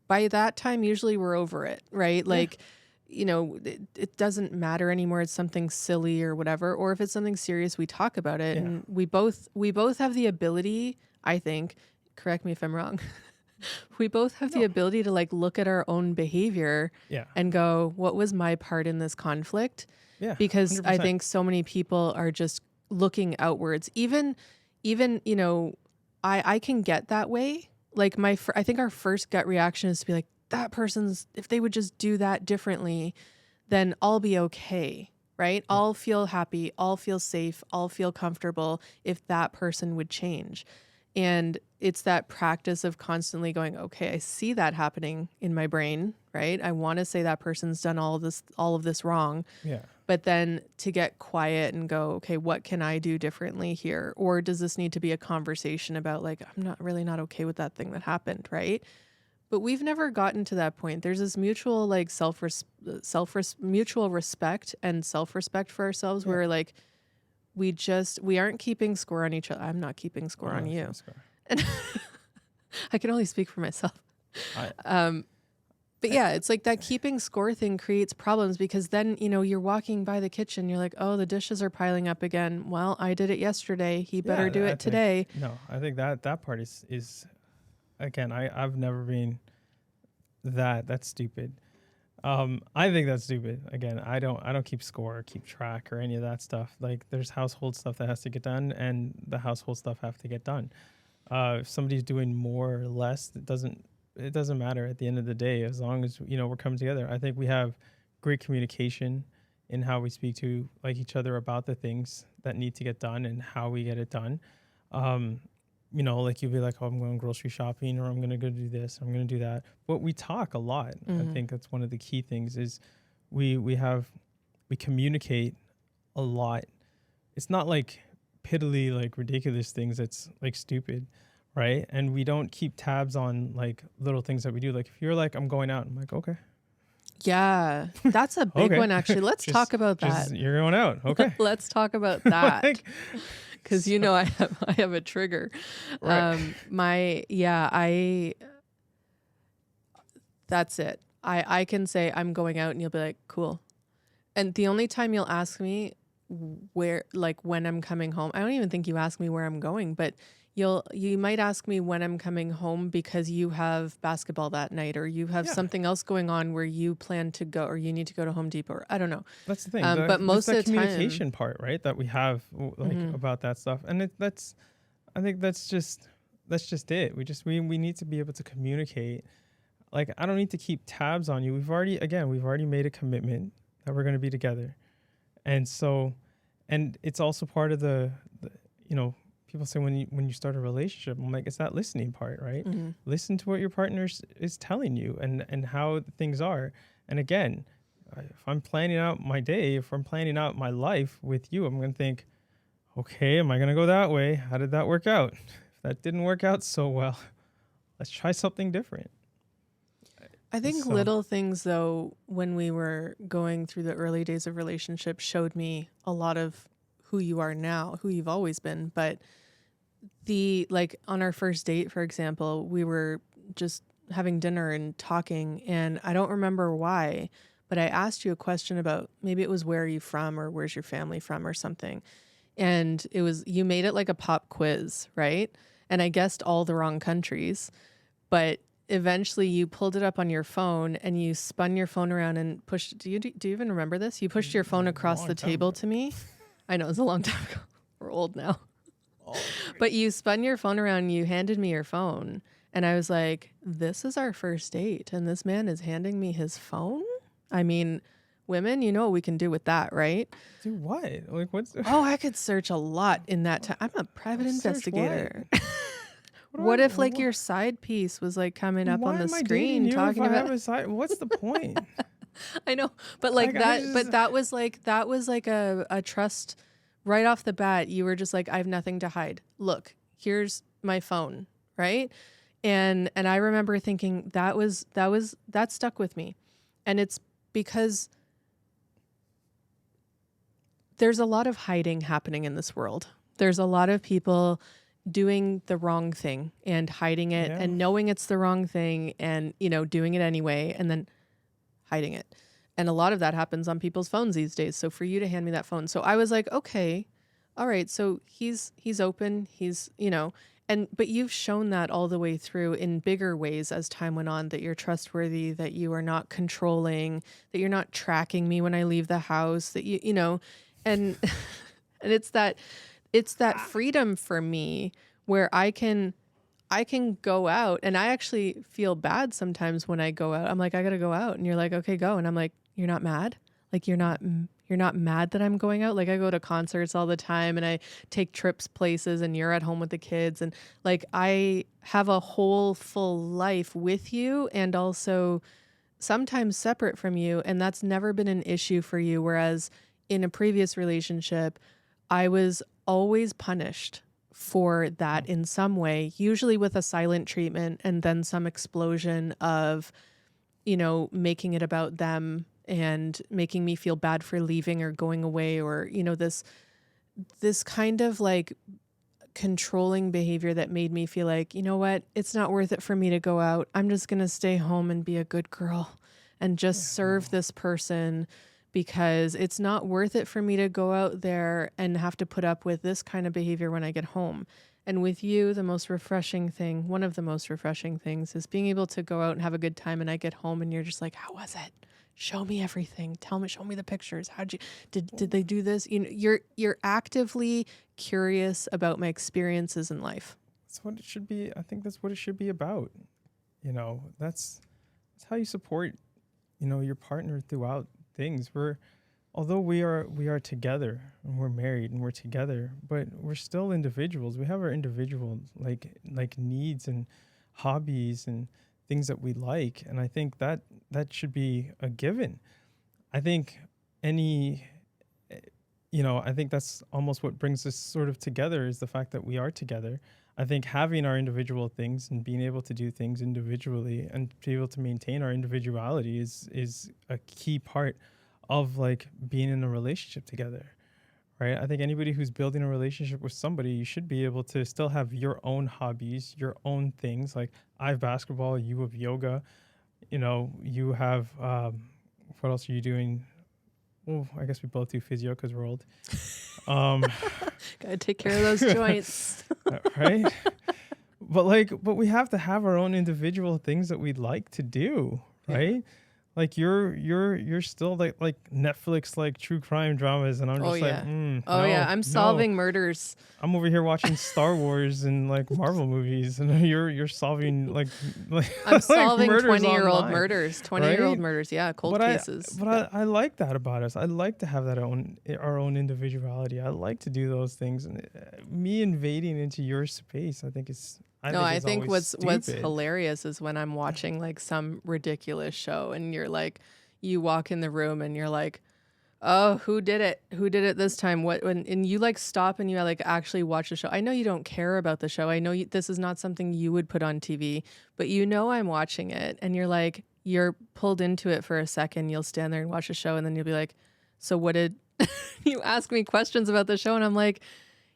by that time, usually we're over it, right? Yeah. Like, it doesn't matter anymore. It's something silly or whatever. Or if it's something serious, we talk about it. Yeah. And we both have the ability, I think, correct me if I'm wrong. We both have the No. ability to like look at our own behavior Yeah. and go, what was my part in this conflict? Yeah. Because I 100%. think so many people are just looking outwards. Even I can get that way. Like I think our first gut reaction is to be like, that person's, if they would just do that differently, then I'll be okay, right? Yeah. I'll feel happy, I'll feel safe, I'll feel comfortable if that person would change. And it's that practice of constantly going, okay, I see that happening in my brain, right? I want to say that person's done all of this wrong. Yeah. But then to get quiet and go, okay, what can I do differently here? Or does this need to be a conversation about like, I'm not okay with that thing that happened, right? But we've never gotten to that point. There's this mutual like mutual respect and self-respect for ourselves Yeah. where like we aren't keeping score on each other. I'm not keeping score on you. And I can only speak for myself. But yeah, it's like that keeping score thing creates problems because then, you're walking by the kitchen, you're like, oh, the dishes are piling up again. Well, I did it yesterday. He better do it today. No, I think that part is again, I've never been that's stupid. I think that's stupid. Again, I don't keep score or keep track or any of that stuff. Like there's household stuff that has to get done and the household stuff have to get done. If somebody's doing more or less, it doesn't matter at the end of the day, as long as, we're coming together. I think we have great communication in how we speak to like each other about the things that need to get done and how we get it done. Like you'll be like, oh, I'm going grocery shopping or I'm going to go do this, I'm going to do that. But we talk a lot. Mhm. I think that's one of the key things is we communicate a lot. It's not like piddly, like ridiculous things that's like stupid, right? And we don't keep tabs on like little things that we do. Like if you're like, I'm going out, I'm like, okay. Yeah, that's a big Okay. one, actually. Let's talk about that. You're going out. Okay. Let's talk about that. Like, Because I have a trigger. right. That's it. I can say I'm going out and you'll be like, cool. And the only time you'll ask me when I'm coming home, I don't even think you ask me where I'm going, but you might ask me when I'm coming home because you have basketball that night or you have something else going on where you plan to go or you need to go to Home Depot. Or, I don't know. That's the thing. But most of the communication time, part, right? That we have about that stuff. And I think that's just it. We need to be able to communicate. Like, I don't need to keep tabs on you. We've already made a commitment that we're going to be together. And so, and it's also part of the people say when you start a relationship, I'm like, it's that listening part, right? mm-hmm. Listen to what your partner is telling you and how things are. And again, if I'm planning out my day, if I'm planning out my life with you, I'm going to think, okay, am I going to go that way? How did that work out? If that didn't work out so well, let's try something different. I think little things, though, when we were going through the early days of relationship showed me a lot of who you are now, who you've always been. But on our first date, for example, we were just having dinner and talking, and I don't remember why, but I asked you a question about, maybe it was where are you from or where's your family from or something. And you made it like a pop quiz, right? And I guessed all the wrong countries, but eventually you pulled it up on your phone and you spun your phone around and pushed, do you even remember this? You pushed your phone across the table to me. I know, it's a long time ago. We're old now. But you spun your phone around and you handed me your phone. And I was like, this is our first date. And this man is handing me his phone? I mean, women, you know what we can do with that, right? Do what? Like, what's... Oh, I could search a lot in that time. I'm a private investigator. What if like your side piece was like coming up on the screen talking about... What's the point? I know, but that was like a trust right off the bat. You were just like, I have nothing to hide. Look, here's my phone, right? And I remember thinking that stuck with me. And it's because there's a lot of hiding happening in this world. There's a lot of people doing the wrong thing and hiding it Yeah. and knowing it's the wrong thing and, doing it anyway and then hiding it. And a lot of that happens on people's phones these days. So for you to hand me that phone. So I was like, okay, all right. So he's open. But you've shown that all the way through in bigger ways as time went on, that you're trustworthy, that you are not controlling, that you're not tracking me when I leave the house, that and and it's that freedom for me where I can go out, and I actually feel bad sometimes when I go out. I'm like, I got to go out. And you're like, okay, go. And I'm like, you're not mad? Like, you're not mad that I'm going out? Like, I go to concerts all the time and I take trips places and you're at home with the kids. And like, I have a whole full life with you and also sometimes separate from you. And that's never been an issue for you. Whereas in a previous relationship, I was always punished for that in some way, usually with a silent treatment and then some explosion of, making it about them and making me feel bad for leaving or going away, or, this kind of like controlling behavior that made me feel like, you know what, it's not worth it for me to go out. I'm just going to stay home and be a good girl and just serve this person, because it's not worth it for me to go out there and have to put up with this kind of behavior when I get home. And with you, one of the most refreshing things is being able to go out and have a good time, and I get home and you're just like, how was it? Show me everything. Show me the pictures. Did they do this? You're actively curious about my experiences in life. That's what it should be. I think that's what it should be about. That's how you support, your partner throughout things. Although we are together and we're married and we're together, but we're still individuals. We have our individual like needs and hobbies and things that we like. And I think that should be a given. I think I think that's almost what brings us sort of together, is the fact that we are together. I think having our individual things and being able to do things individually and be able to maintain our individuality is a key part of like being in a relationship together, right? I think anybody who's building a relationship with somebody, you should be able to still have your own hobbies, your own things. Like, I have basketball, you have yoga, you have, what else are you doing? Well, I guess we both do physio because we're old. Gotta take care of those joints. Right? But we have to have our own individual things that we'd like to do, right? Yeah. Like you're still like Netflix, like true crime dramas, and I'm just I'm solving murders. I'm over here watching Star Wars and like Marvel movies, and you're solving like I'm solving murders 20-year-old online, murders, 20-year-old murders, cold cases. I like that about us. I like to have our own individuality. I like to do those things, and me invading into your space, I think I think what's hilarious is when I'm watching like some ridiculous show and you walk in the room and you're like, oh, who did it? Who did it this time? And you like stop and you like actually watch the show. I know you don't care about the show. I know this is not something you would put on TV, but I'm watching it and you're pulled into it for a second. You'll stand there and watch the show and then you'll be like, so what did you ask me questions about the show? And I'm like,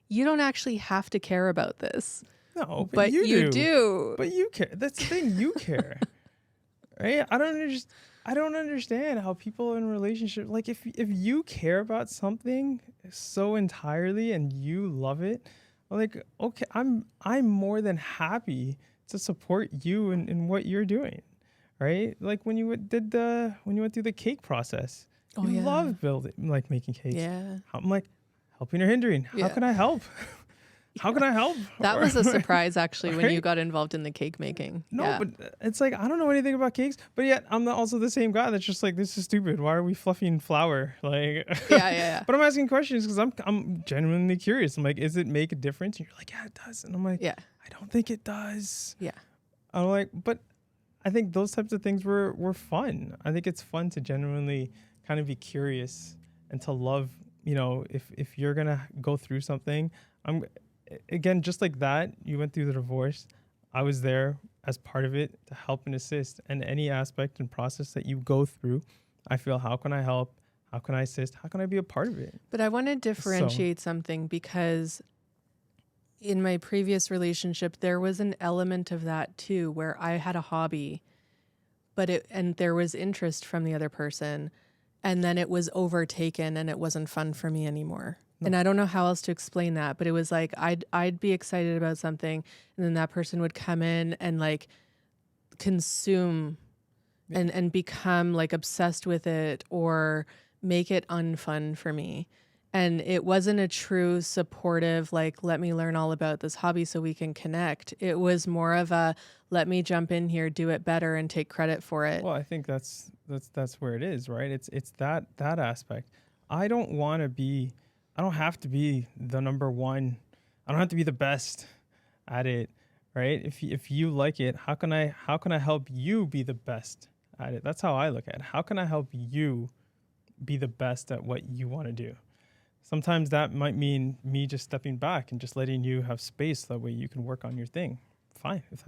you don't actually have to care about this. No, but you do. But you care. That's the thing. You care, right? I don't understand how people in a relationship, like if you care about something so entirely and you love it, like, okay, I'm more than happy to support you in what you're doing, right? Like when you went through the cake process, you love building, like making cakes. Yeah. I'm like, helping or hindering? How can I help? How can I help? That was a surprise, actually, when you got involved in the cake making. No, but it's like, I don't know anything about cakes, but yet I'm also the same guy that's just like, this is stupid. Why are we fluffing flour? Like, yeah. But I'm asking questions because I'm genuinely curious. I'm like, does it make a difference? And you're like, yeah, it does. And I'm like, I don't think it does. Yeah. I'm like, but I think those types of things were fun. I think it's fun to genuinely kind of be curious and to love, if you're going to go through something, again, just like that, you went through the divorce. I was there as part of it to help and assist. And any aspect and process that you go through, I feel, how can I help? How can I assist? How can I be a part of it? But I want to So, differentiate something because in my previous relationship, there was an element of that too, where I had a hobby, and there was interest from the other person, and then it was overtaken and it wasn't fun for me anymore. no. And I don't know how else to explain that, but it was like I'd be excited about something, and then that person would come in and like consume Yeah. and become like obsessed with it or make it unfun for me. And it wasn't a true supportive, like, let me learn all about this hobby so we can connect. It was more of a, let me jump in here, do it better, and take credit for it. Well, I think that's where it is, right? It's that aspect. I don't want to be. I don't have to be the number one. I don't have to be the best at it, right? If you like it, how can I help you be the best at it? That's how I look at it. How can I help you be the best at what you want to do? Sometimes that might mean me just stepping back and just letting you have space. That way you can work on your thing. Fine. If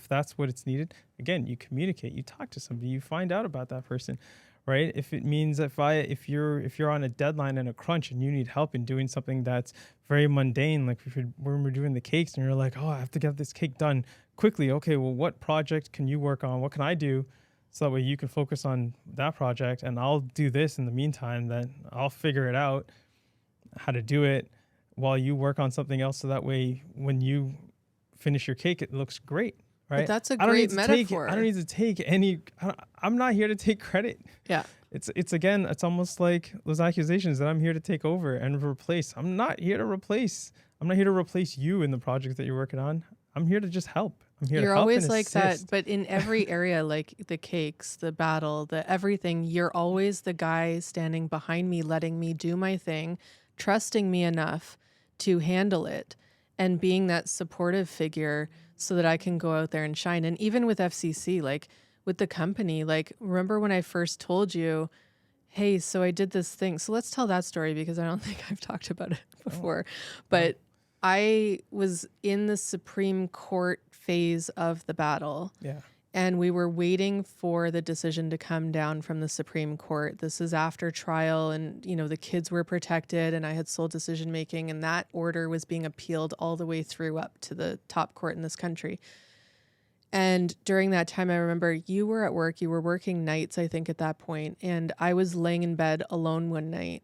that's what it's needed, again, you communicate, you talk to somebody, you find out about that person, right? If it means if you're on a deadline and a crunch and you need help in doing something that's very mundane, like when we're doing the cakes and you're like, oh, I have to get this cake done quickly. Okay, well, what project can you work on? What can I do? So that way you can focus on that project and I'll do this in the meantime, then I'll figure it out how to do it while you work on something else. So that way when you finish your cake, it looks great, right? But that's a great metaphor. I don't need to take any. I'm not here to take credit. Yeah. It's again. It's almost like those accusations that I'm here to take over and replace. I'm not here to replace. I'm not here to replace you in the project that you're working on. I'm here to just help. I'm here You're to help always and like assist. that, but in every area, like the cakes, the battle, the everything, you're always the guy standing behind me, letting me do my thing, trusting me enough to handle it, and being that supportive figure so that I can go out there and shine. And even with FCC, like with the company, like remember when I first told you, hey, so I did this thing. So let's tell that story because I don't think I've talked about it before. But I was in the Supreme Court phase of the battle. Yeah. And we were waiting for the decision to come down from the Supreme Court. This is after trial and, you know, the kids were protected and I had sole decision making, and that order was being appealed all the way through up to the top court in this country. And during that time, I remember you were at work, you were working nights, I think at that point, and I was laying in bed alone one night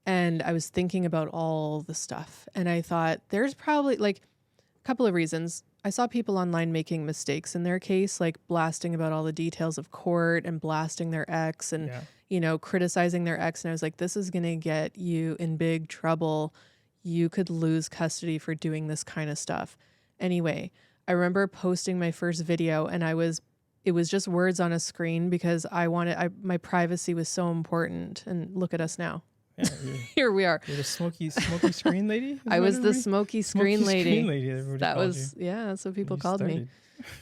and I was thinking about all the stuff. And I thought there's probably like a couple of reasons. I saw people online making mistakes in their case, like blasting about all the details of court and blasting their ex and, Yeah. you know, criticizing their ex. And I was like, this is going to get you in big trouble. You could lose custody for doing this kind of stuff. Anyway, I remember posting my first video and it was just words on a screen because my privacy was so important. And look at us now. Yeah. Here we are. You're the smoky screen lady. Is I what was the everybody- smoky screen lady. Screen lady. Everybody That called was, you yeah, that's what when people you called me. started.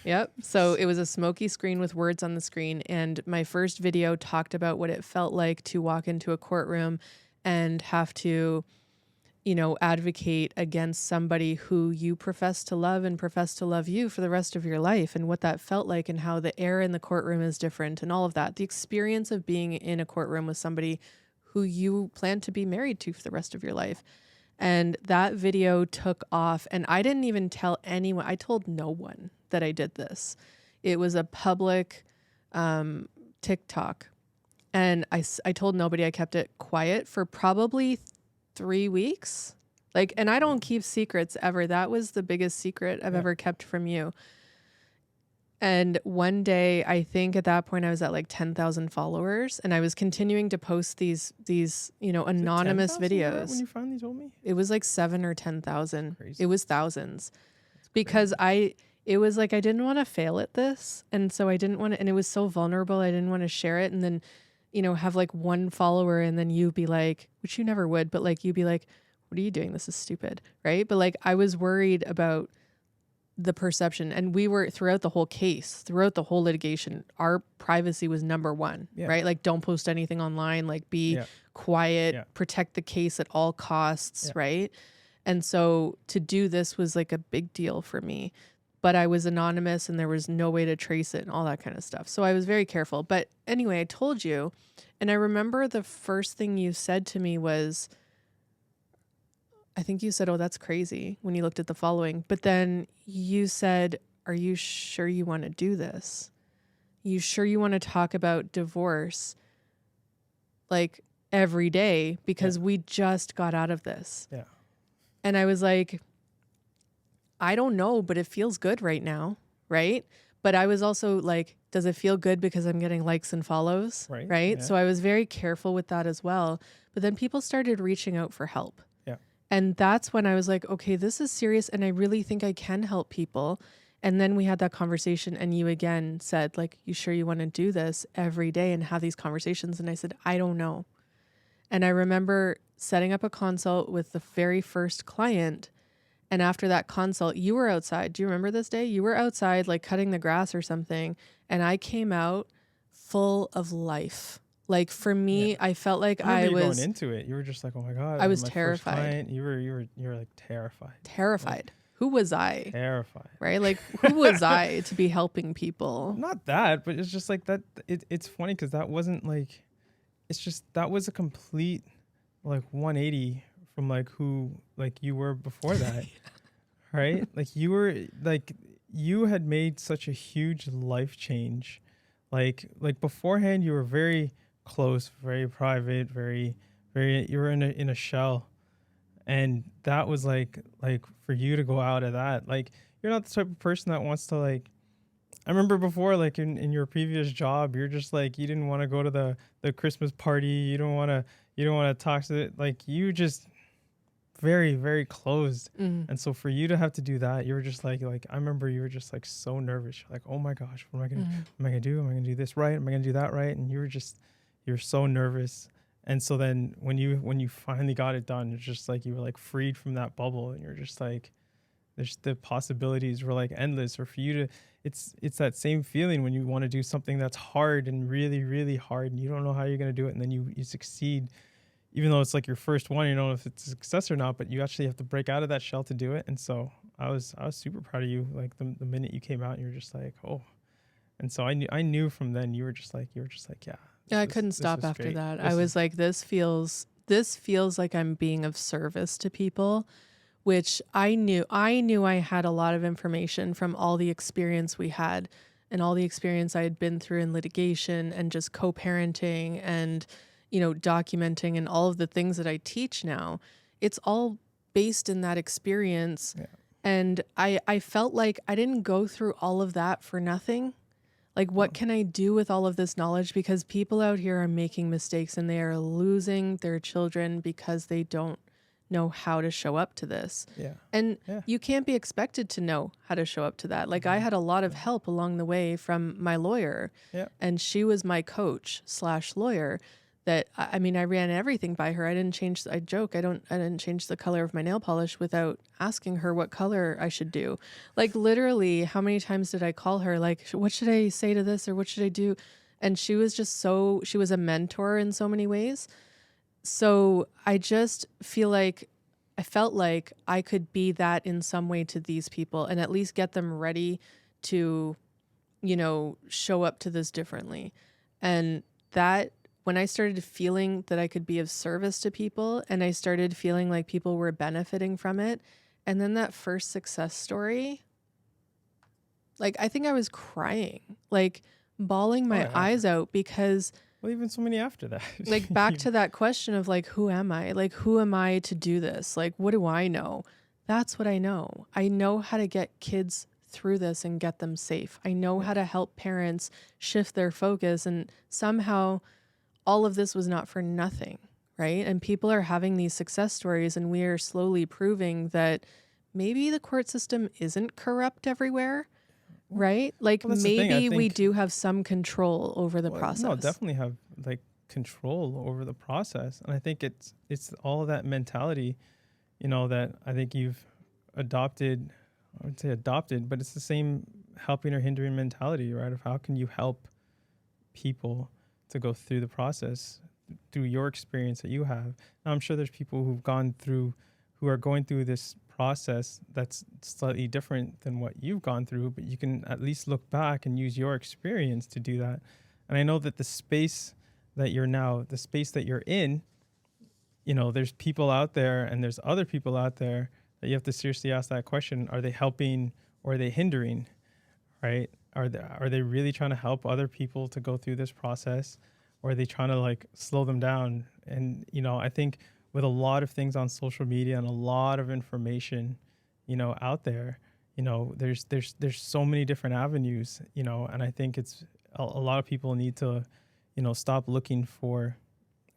Yep. So it was a smoky screen with words on the screen. And my first video talked about what it felt like to walk into a courtroom and have to, you know, advocate against somebody who you profess to love and profess to love you for the rest of your life, and what that felt like and how the air in the courtroom is different and all of that. The experience of being in a courtroom with somebody who you plan to be married to for the rest of your life. And that video took off, and I didn't even tell anyone. I told no one that I did this. It was a public TikTok, and I told nobody. I kept it quiet for probably 3 weeks. Like, and I don't keep secrets ever. That was the biggest secret I've ever kept from you. And one day, I think at that point I was at like 10,000 followers, and I was continuing to post these, you know, anonymous 10,000 videos. when you finally told me? It was like 7 or 10,000. Crazy. It was thousands because it was like, I didn't want to fail at this. And so I didn't want to, and it was so vulnerable. I didn't want to share it. And then, you know, have like one follower and then you be like, which you never would, but like, you'd be like, what are you doing? This is stupid. Right. But like, I was worried about the perception, and we were throughout the whole case, throughout the whole litigation, our privacy was number one, right? Like, don't post anything online, like be quiet, protect the case at all costs. Right. And so to do this was like a big deal for me. but I was anonymous and there was no way to trace it and all that kind of stuff. So I was very careful. But anyway, I told you, and I remember the first thing you said to me was, I think you said, "Oh, that's crazy," when you looked at the following. But then you said, "Are you sure you want to do this? You sure you want to talk about divorce like every day? Because we just got out of this." Yeah. And I was like, I don't know, but it feels good right now, right? But I was also like, does it feel good because I'm getting likes and follows, Right. right? Yeah. So I was very careful with that as well. But then people started reaching out for help. Yeah. And that's when I was like, okay, this is serious and I really think I can help people. And then we had that conversation and you again said, like, you sure you want to do this every day and have these conversations? And I said, I don't know. And I remember setting up a consult with the very first client. And after that consult, you were outside. Do you remember this day? You were outside, like cutting the grass or something. And I came out full of life. Like for me, Yeah. I felt like I remember I you going was, into it. You were just like, "Oh my god, I was my first terrified. client." You were like terrified. Terrified. Who was I? Terrified. Right? Like who was I to be helping people? Not that, but it's just like that. It's funny because that wasn't like. It's just that was a complete like 180 from like who like you were before that. Right? Like you had made such a huge life change. Like beforehand you were very close, very private, very you were in a shell. And that was like for you to go out of that. Like you're not the type of person that wants to like I remember before, like in your previous job, you're just like you didn't want to go to the Christmas party. You don't want to talk to it. Like you just very, very closed. Mm. And so for you to have to do that, you were just like I remember you were just like so nervous. You're like, oh my gosh, what am I gonna do? Am I gonna do this right? Am I gonna do that right? And you're so nervous. And so then when you finally got it done, it's just like you were like freed from that bubble and you're just like there's the possibilities were like endless. Or for you to it's that same feeling when you want to do something that's hard and really, really hard and you don't know how you're gonna do it and then you succeed even though it's like your first one, you don't know if it's a success or not, but you actually have to break out of that shell to do it. And so I was super proud of you. Like the minute you came out, you were just like, oh. And so I knew from then you were just like, yeah. Yeah, I couldn't stop after that. I was like, this feels like I'm being of service to people, which I knew I had a lot of information from all the experience we had and all the experience I had been through in litigation and just co-parenting and documenting and all of the things that I teach now. It's all based in that experience. Yeah. And I felt like I didn't go through all of that for nothing. Like, what can I do with all of this knowledge? Because people out here are making mistakes and they are losing their children because they don't know how to show up to this. Yeah. And Yeah. you can't be expected to know how to show up to that. Like I had a lot of help along the way from my lawyer. Yeah. And she was my coach/lawyer. That I mean, I ran everything by her. I didn't change. I joke. I didn't change the color of my nail polish without asking her what color I should do. Like literally, how many times did I call her? Like, what should I say to this or what should I do? And she was just she was a mentor in so many ways. So I just I felt like I could be that in some way to these people and at least get them ready to, show up to this differently. And that when I started feeling that I could be of service to people and I started feeling like people were benefiting from it, and then that first success story, like I think I was crying, like bawling my eyes out because well, even so many after that. like back to that question of like, who am I? Like, who am I to do this? Like, what do I know? That's what I know. I know how to get kids through this and get them safe. I know how to help parents shift their focus, and somehow all of this was not for nothing, right? And people are having these success stories and we are slowly proving that maybe the court system isn't corrupt everywhere, right? Like maybe we do have some control over the process. No, definitely have like control over the process. And I think it's all that mentality, that I think you've adopted, I would say adopted, but it's the same helping or hindering mentality, right? Of how can you help people to go through the process through your experience that you have. Now, I'm sure there's people who are going through this process that's slightly different than what you've gone through, but you can at least look back and use your experience to do that. And I know that the space that you're in, there's people out there and there's other people out there that you have to seriously ask that question. Are they helping or are they hindering, right? Are they really trying to help other people to go through this process, or are they trying to like slow them down? And, I think with a lot of things on social media and a lot of information, out there, there's so many different avenues, and I think it's a lot of people need to, stop looking for,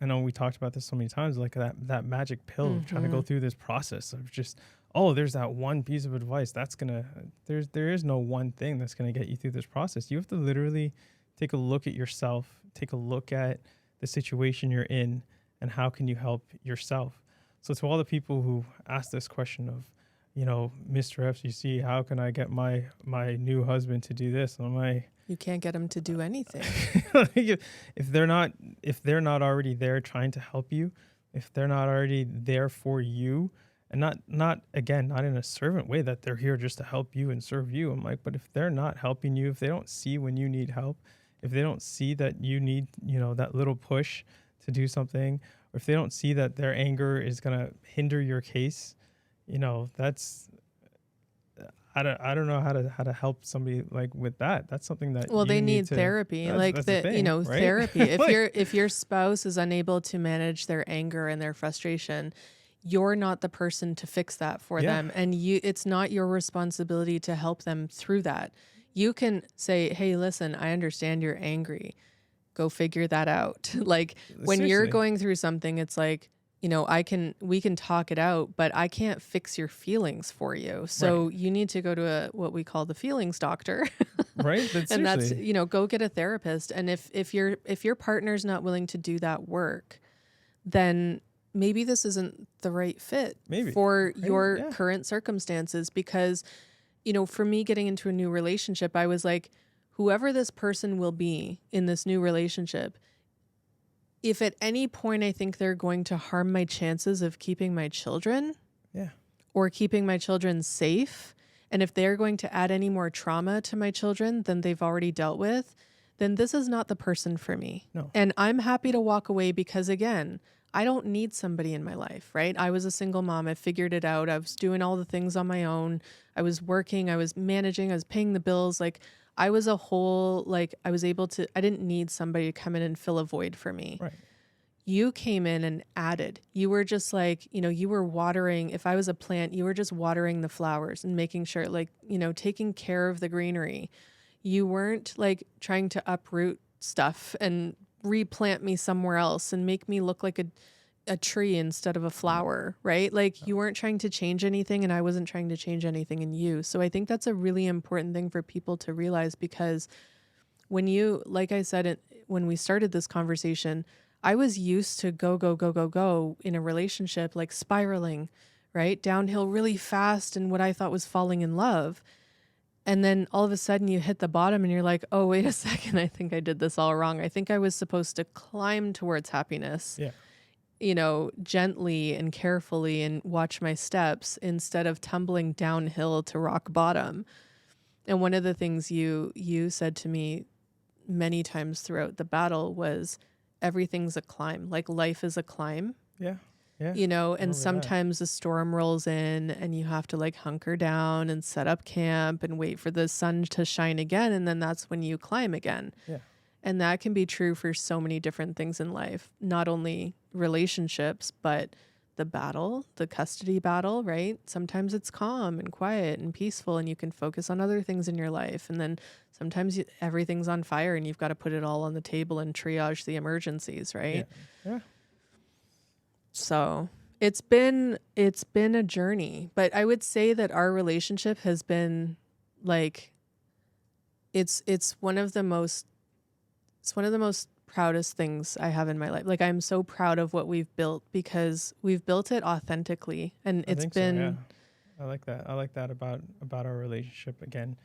I know we talked about this so many times, like that magic pill of trying to go through this process of just, oh, there's that one piece of advice there is no one thing that's going to get you through this process. You have to literally take a look at yourself, take a look at the situation you're in, and how can you help yourself. So to all the people who ask this question of, Mr. FCC, how can I get my new husband to do this? And I'm like, you can't get them to do anything. if they're not already there trying to help you, if they're not already there for you, and not in a servant way that they're here just to help you and serve you. I'm like, but if they're not helping you, if they don't see when you need help, if they don't see that you need, that little push to do something, or if they don't see that their anger is going to hinder your case, that's, I don't know how to help somebody like with that. That's something that they need therapy. That's the thing, right? Therapy. If your spouse is unable to manage their anger and their frustration, you're not the person to fix that for them, and it's not your responsibility to help them through that. You can say, "Hey, listen, I understand you're angry. Go figure that out." Like when Seriously. you're going through something, it's like, we can talk it out, but I can't fix your feelings for you. So you need to go to what we call the feelings doctor. Right. And that's, go get a therapist. And if your partner's not willing to do that work, then maybe this isn't the right fit for your current circumstances. Because, for me getting into a new relationship, I was like, whoever this person will be in this new relationship, if at any point I think they're going to harm my chances of keeping my children or keeping my children safe, and if they're going to add any more trauma to my children than they've already dealt with, then this is not the person for me. No. And I'm happy to walk away because, again, I don't need somebody in my life, right? I was a single mom. I figured it out. I was doing all the things on my own. I was working. I was managing. I was paying the bills. Like, I was a whole, like, I didn't need somebody to come in and fill a void for me. Right. You came in and added. You were just like, you were watering. If I was a plant, you were just watering the flowers and making sure, like, taking care of the greenery. You weren't like trying to uproot stuff and replant me somewhere else and make me look like a tree instead of a flower, right? Like you weren't trying to change anything and I wasn't trying to change anything in you. So I think that's a really important thing for people to realize, because when like I said, when we started this conversation, I was used to go in a relationship, like spiraling, right? Downhill really fast and what I thought was falling in love. And then all of a sudden you hit the bottom and you're like, oh, wait a second. I think I did this all wrong. I think I was supposed to climb towards happiness, gently and carefully and watch my steps instead of tumbling downhill to rock bottom. And one of the things you said to me many times throughout the battle was everything's a climb. Like life is a climb. Yeah. Yeah. And sometimes a storm rolls in and you have to like hunker down and set up camp and wait for the sun to shine again. And then that's when you climb again. Yeah. And that can be true for so many different things in life, not only relationships, but the battle, the custody battle, right? Sometimes it's calm and quiet and peaceful and you can focus on other things in your life. And then sometimes everything's on fire and you've got to put it all on the table and triage the emergencies, right? Yeah. So it's been a journey, but I would say that our relationship has been like, it's one of the most proudest things I have in my life. Like I'm so proud of what we've built because we've built it authentically, and it's been. So, yeah. I like that about our relationship. Again,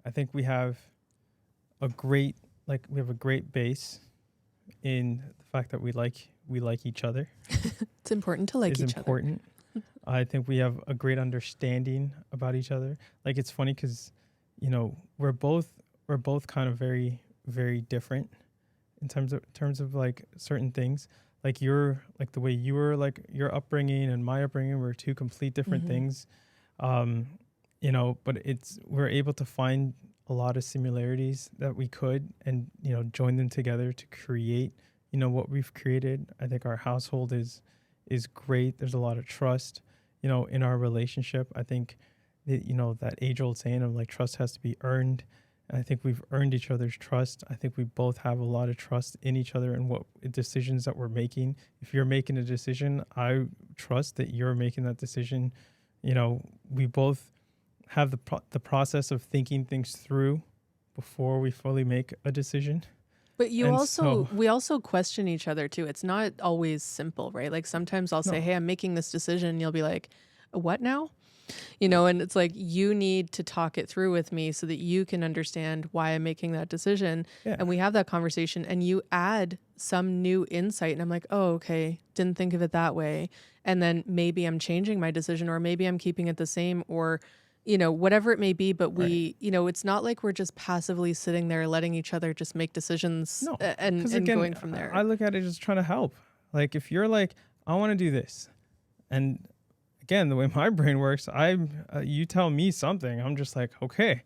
I think we have a great base in the fact that we like each other. It's important to like each other. It's important. I think we have a great understanding about each other. Like it's funny because, we're both kind of very, very different in terms of like certain things. Like you're like the way you were, like your upbringing and my upbringing were two complete different Mm-hmm. things. Um, but we're able to find a lot of similarities that we could, and join them together to create what we've created. I think our household is great. There's a lot of trust in our relationship. I think that, that age old saying of like trust has to be earned. And I think we've earned each other's trust. I think we both have a lot of trust in each other and what decisions that we're making. If you're making a decision, I trust that you're making that decision. We both have the process of thinking things through before we fully make a decision. But And so, we also question each other too. It's not always simple, right? Like sometimes I'll say, no, "Hey, I'm making this decision." And you'll be like, "What now?" And it's like you need to talk it through with me so that you can understand why I'm making that decision. yeah, And we have that conversation and you add some new insight and I'm like, "Oh, okay. Didn't think of it that way." And then maybe I'm changing my decision or maybe I'm keeping it the same or whatever it may be, but right. it's not like we're just passively sitting there letting each other just make decisions No, and because and again, going from I there. look at it as trying to help. Like if you're like, I want to do this, and again, the way my brain works, you tell me something, I'm just like, okay,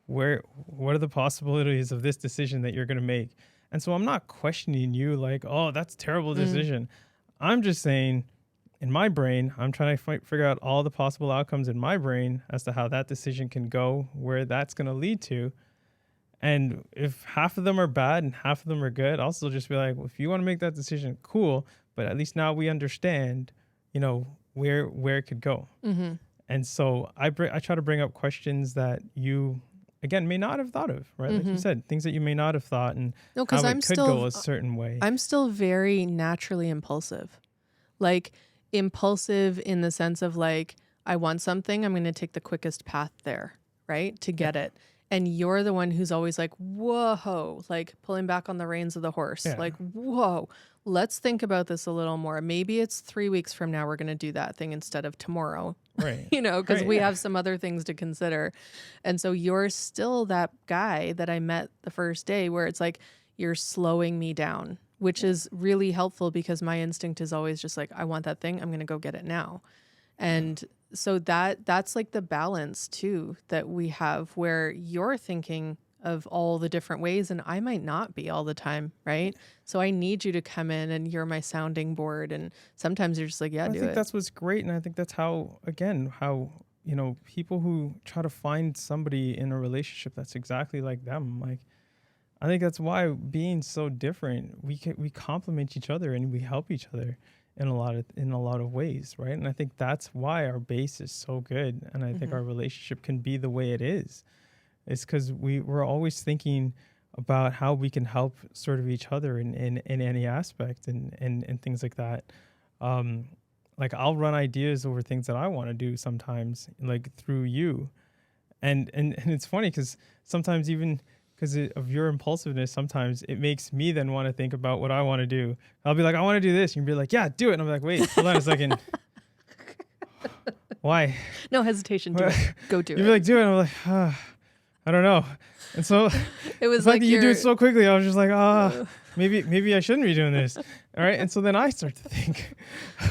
what are the possibilities of this decision that you're going to make? And so I'm not questioning you like, oh, that's a terrible Mm, decision. I'm just saying, in my brain, I'm trying to figure out all the possible outcomes in my brain as to how that decision can go, where that's going to lead to. And if half of them are bad and half of them are good, I'll still just be like, well, if you want to make that decision, cool. But at least now we understand, where it could go. mm-hmm. And so I try to bring up questions that you, again, may not have thought of, right? Like you Mm-hmm. said, things that you may not have thought and No, because how it could go a certain way. I'm still very naturally impulsive. Like impulsive in the sense of like, I want something, I'm going to take the quickest path there, right? To Yeah. get it. And you're the one who's always like, whoa, like pulling back on the reins of the horse. Yeah. Like, whoa, let's think about this a little more. Maybe it's 3 weeks from now we're going to do that thing instead of tomorrow, Right. because Right. we Yeah. have some other things to consider. And so you're still that guy that I met the first day where it's like, you're slowing me down, which is really helpful because my instinct is always just like, I want that thing. I'm going to go get it now. And so that's like the balance too that we have where you're thinking of all the different ways and I might not be all the time, right? So I need you to come in and you're my sounding board and sometimes you're just like, yeah, I do think it. that's what's great. And I think that's how, again, people who try to find somebody in a relationship that's exactly like them, like, I think that's why being so different, we complement each other and we help each other in a lot of ways, right? And I think that's why our base is so good, and I think Hmm. our relationship can be the way it is. It's because we're always thinking about how we can help sort of each other in any aspect and things like that. Um, like I'll run ideas over things that I want to do sometimes, like through you, and it's funny because sometimes even because of your impulsiveness, sometimes it makes me then want to think about what I want to do. I'll be like, I want to do this. And you'll be like, yeah, do it. And I'm like, wait, hold on a second. Why? No hesitation, do it. Go do You'd be it. like, do it. And I'm like, I don't know. And so It the was fact like that you do it you're so quickly, I was just like, maybe I shouldn't be doing this. All right. And so then I start to think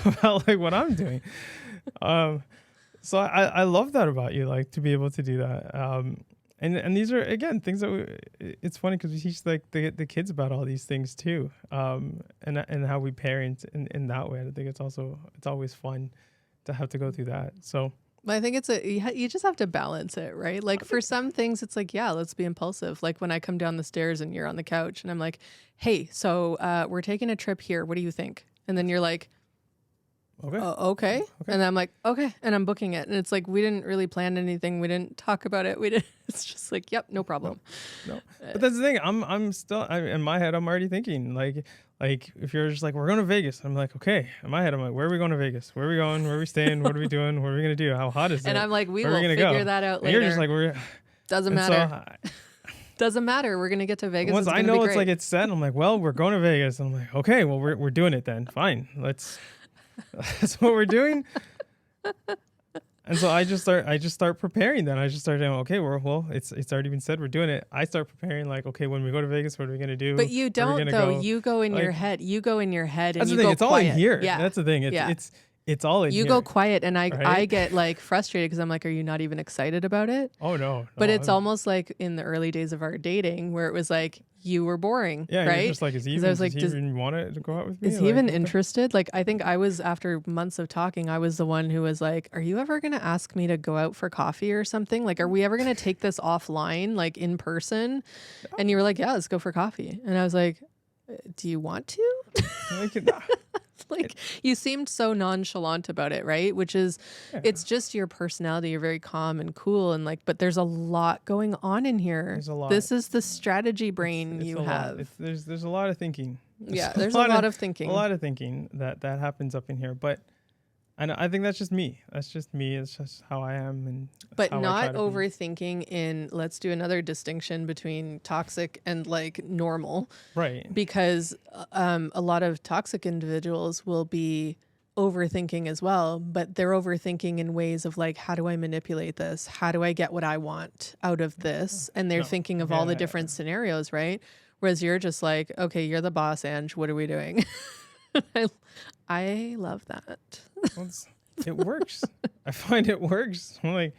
about like what I'm doing. So I love that about you, like to be able to do that. And these are again things that it's funny because we teach like the kids about all these things too, and how we parent in that way. I think it's always fun to have to go through that. So I think you just have to balance it, right? Like for some things, it's like, yeah, let's be impulsive. Like when I come down the stairs and you're on the couch and I'm like, hey, so we're taking a trip here. What do you think? And then you're like, okay, okay. okay, And I'm like, okay. And I'm booking it. And it's like, we didn't really plan anything. We didn't talk about it. It's just like, yep, no problem. no. But that's the thing. I'm still in my head. I'm already thinking like if you're just like we're going to Vegas, I'm like okay. In my head, I'm like where are we going to Vegas? Where are we going? Where are we staying? What are we doing? What are we gonna do? How hot is it? And I'm like, we Where are will we gonna figure go? that out And later. you're just like we're. Doesn't And matter. so Doesn't matter. We're going to get to Vegas. once It's I gonna be know it's great. like it's set, I'm like, well, we're going to Vegas. I'm like, okay, well, we're doing it then. Fine, that's what we're doing. And so I just start preparing then. I just start saying, okay, well, it's already been said, we're doing it. I start preparing like, okay, when we go to Vegas, what are we going to But do? you Where are we don't going to though. go? You go in your Like, head. You go in your head and that's the you thing. go It's all in quiet. here. Yeah. That's the thing. Yeah. It's all in You go here. quiet and I Right? get like frustrated because I'm like, are you not even excited about it? Oh no. But No. it's almost like in the early days of our dating where it was like you were boring, Yeah, you're right? just like, Because I was does like, he even want to go out with me? is he Like, even what the? interested? Like, I think I was, after months of talking, I was the one who was like, are you ever going to ask me to go out for coffee or something? Like, are we ever going to take this offline, like in person? And you were like, yeah, let's go for coffee. And I was like, do you want to? Like, Like, you seemed so nonchalant about it, right? Which is, yeah, it's just your personality. You're very calm and cool and like, but there's a lot going on in here. there's a lot. This is the strategy brain It's you a lot. have. There's a lot of thinking. Yeah, there's a lot of a thinking. lot of thinking that happens up in here. But I think that's just me. That's just me. It's just how I am, and But how I not try to be. overthinking in, let's do another distinction between toxic and like normal, Right. because a lot of toxic individuals will be overthinking as well, but they're overthinking in ways of like, how do I manipulate this? How do I get what I want out of this? And they're No. thinking of all the Yeah. different scenarios, right? Whereas you're just like, okay, you're the boss, Ange. What are we doing? I love that. Well, it works. I find it works. I'm like,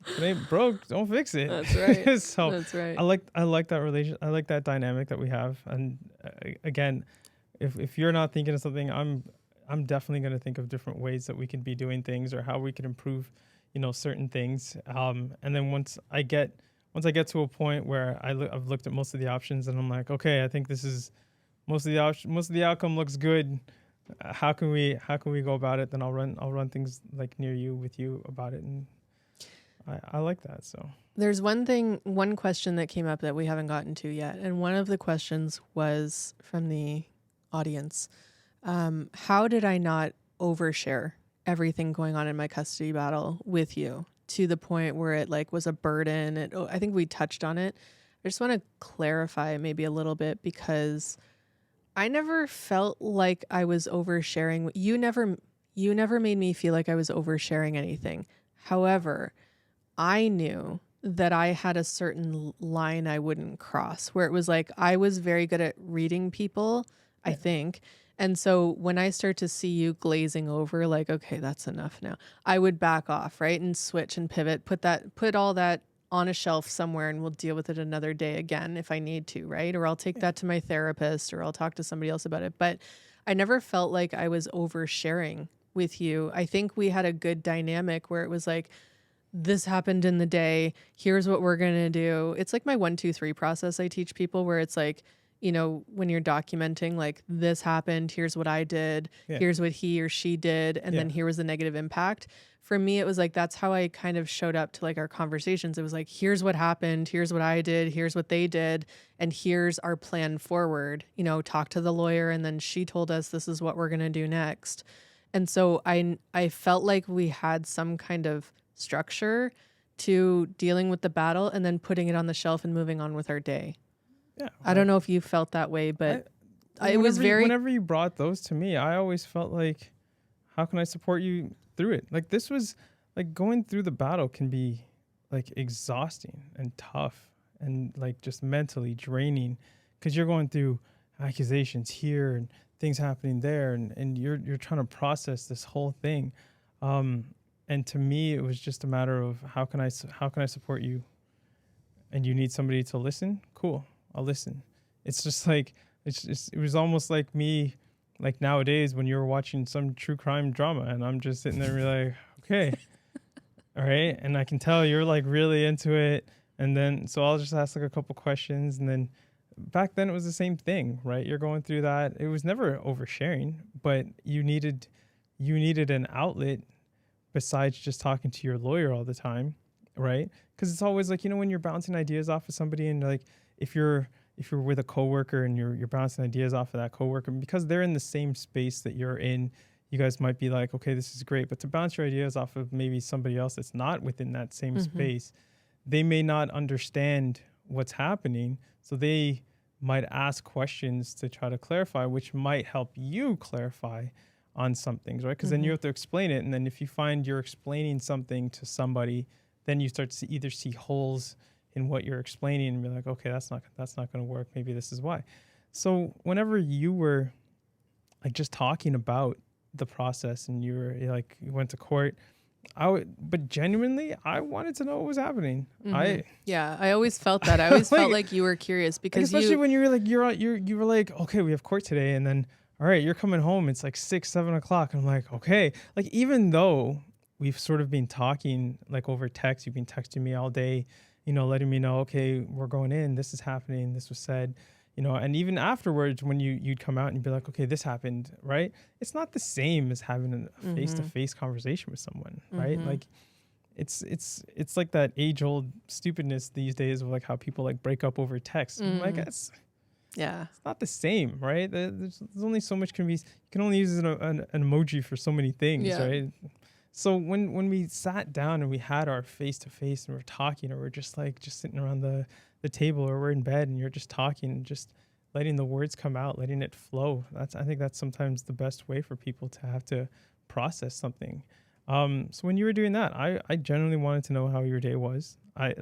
if it ain't broke, don't fix it. That's right. So That's right. I like that relation. I like that dynamic that we have. And again, if you're not thinking of something, I'm definitely going to think of different ways that we can be doing things or how we can improve, certain things. And then once I get to a point where I've looked at most of the options and I'm like, okay, I think this is most of the outcome looks good. How can we go about it? Then I'll run things like near you with you about it, and I like that. So There's one question that came up that we haven't gotten to yet. And one of the questions was from the audience. How did I not overshare everything going on in my custody battle with you to the point where it like was a burden? I think we touched on it. I just want to clarify maybe a little bit because I never felt like I was oversharing. You never made me feel like I was oversharing anything. However, I knew that I had a certain line I wouldn't cross where it was like I was very good at reading people, I think. And so when I start to see you glazing over, like, okay, that's enough now, I would back off, right? And switch and pivot, put all that on a shelf somewhere and we'll deal with it another day again if I need to, right? Or I'll take that to my therapist or I'll talk to somebody else about it. But I never felt like I was oversharing with you. I think we had a good dynamic where it was like, this happened in the day. Here's what we're going to do. It's like my 1, 2, 3 process I teach people where it's like, when you're documenting, like this happened, here's what I did, here's what he or she did, and then here was the negative impact. For me, it was like, that's how I kind of showed up to like our conversations. It was like, here's what happened, here's what I did, here's what they did, and here's our plan forward. Talk to the lawyer, and then she told us this is what we're going to do next. And so I felt like we had some kind of structure to dealing with the battle and then putting it on the shelf and moving on with our day. yeah, I don't know if you felt that way, but it was whenever you brought those to me, I always felt like, how can I support you through it? Like this was like going through the battle can be like exhausting and tough and like just mentally draining because you're going through accusations here and things happening there and you're trying to process this whole thing. And to me, it was just a matter of how can I support you? And you need somebody to listen? Cool, I'll listen. It's just like it was almost like me, like nowadays when you're watching some true crime drama, and I'm just sitting there like, okay, all right, and I can tell you're like really into it, and then so I'll just ask like a couple questions, and then back then it was the same thing, right? You're going through that. It was never oversharing, but you needed an outlet besides just talking to your lawyer all the time, right? Because it's always like, when you're bouncing ideas off of somebody and like if you're with a coworker and you're bouncing ideas off of that coworker, because they're in the same space that you're in, you guys might be like, okay, this is great. But to bounce your ideas off of maybe somebody else that's not within that same space, they may not understand what's happening. So they might ask questions to try to clarify, which might help you clarify. on some things, right? Because then you have to explain it. And then if you find you're explaining something to somebody, then you start to either see holes in what you're explaining and be like, okay, that's not going to work. Maybe this is why. So whenever you were like just talking about the process and you were like, you went to court, but genuinely, I wanted to know what was happening. Yeah, I always felt that. I always felt like you were curious because especially when you were like, you were like, okay, we have court today. And then, all right, you're coming home. It's like 6, 7 o'clock. And I'm like, okay, like, even though we've sort of been talking like over text, you've been texting me all day, letting me know, okay, we're going in, this is happening, this was said, and even afterwards when you'd come out and you'd be like, okay, this happened, right? It's not the same as having a face-to-face conversation with someone, right? Like it's like that age-old stupidness these days of like how people like break up over text. Like it's not the same, right? There's only so much you can only use an emoji for so many things, right? So when we sat down and we had our face-to-face and we're talking, or we're just sitting around the table, or we're in bed and you're just talking and just letting the words come out, letting it flow. I think that's sometimes the best way for people to have to process something. So when you were doing that, I genuinely wanted to know how your day was. I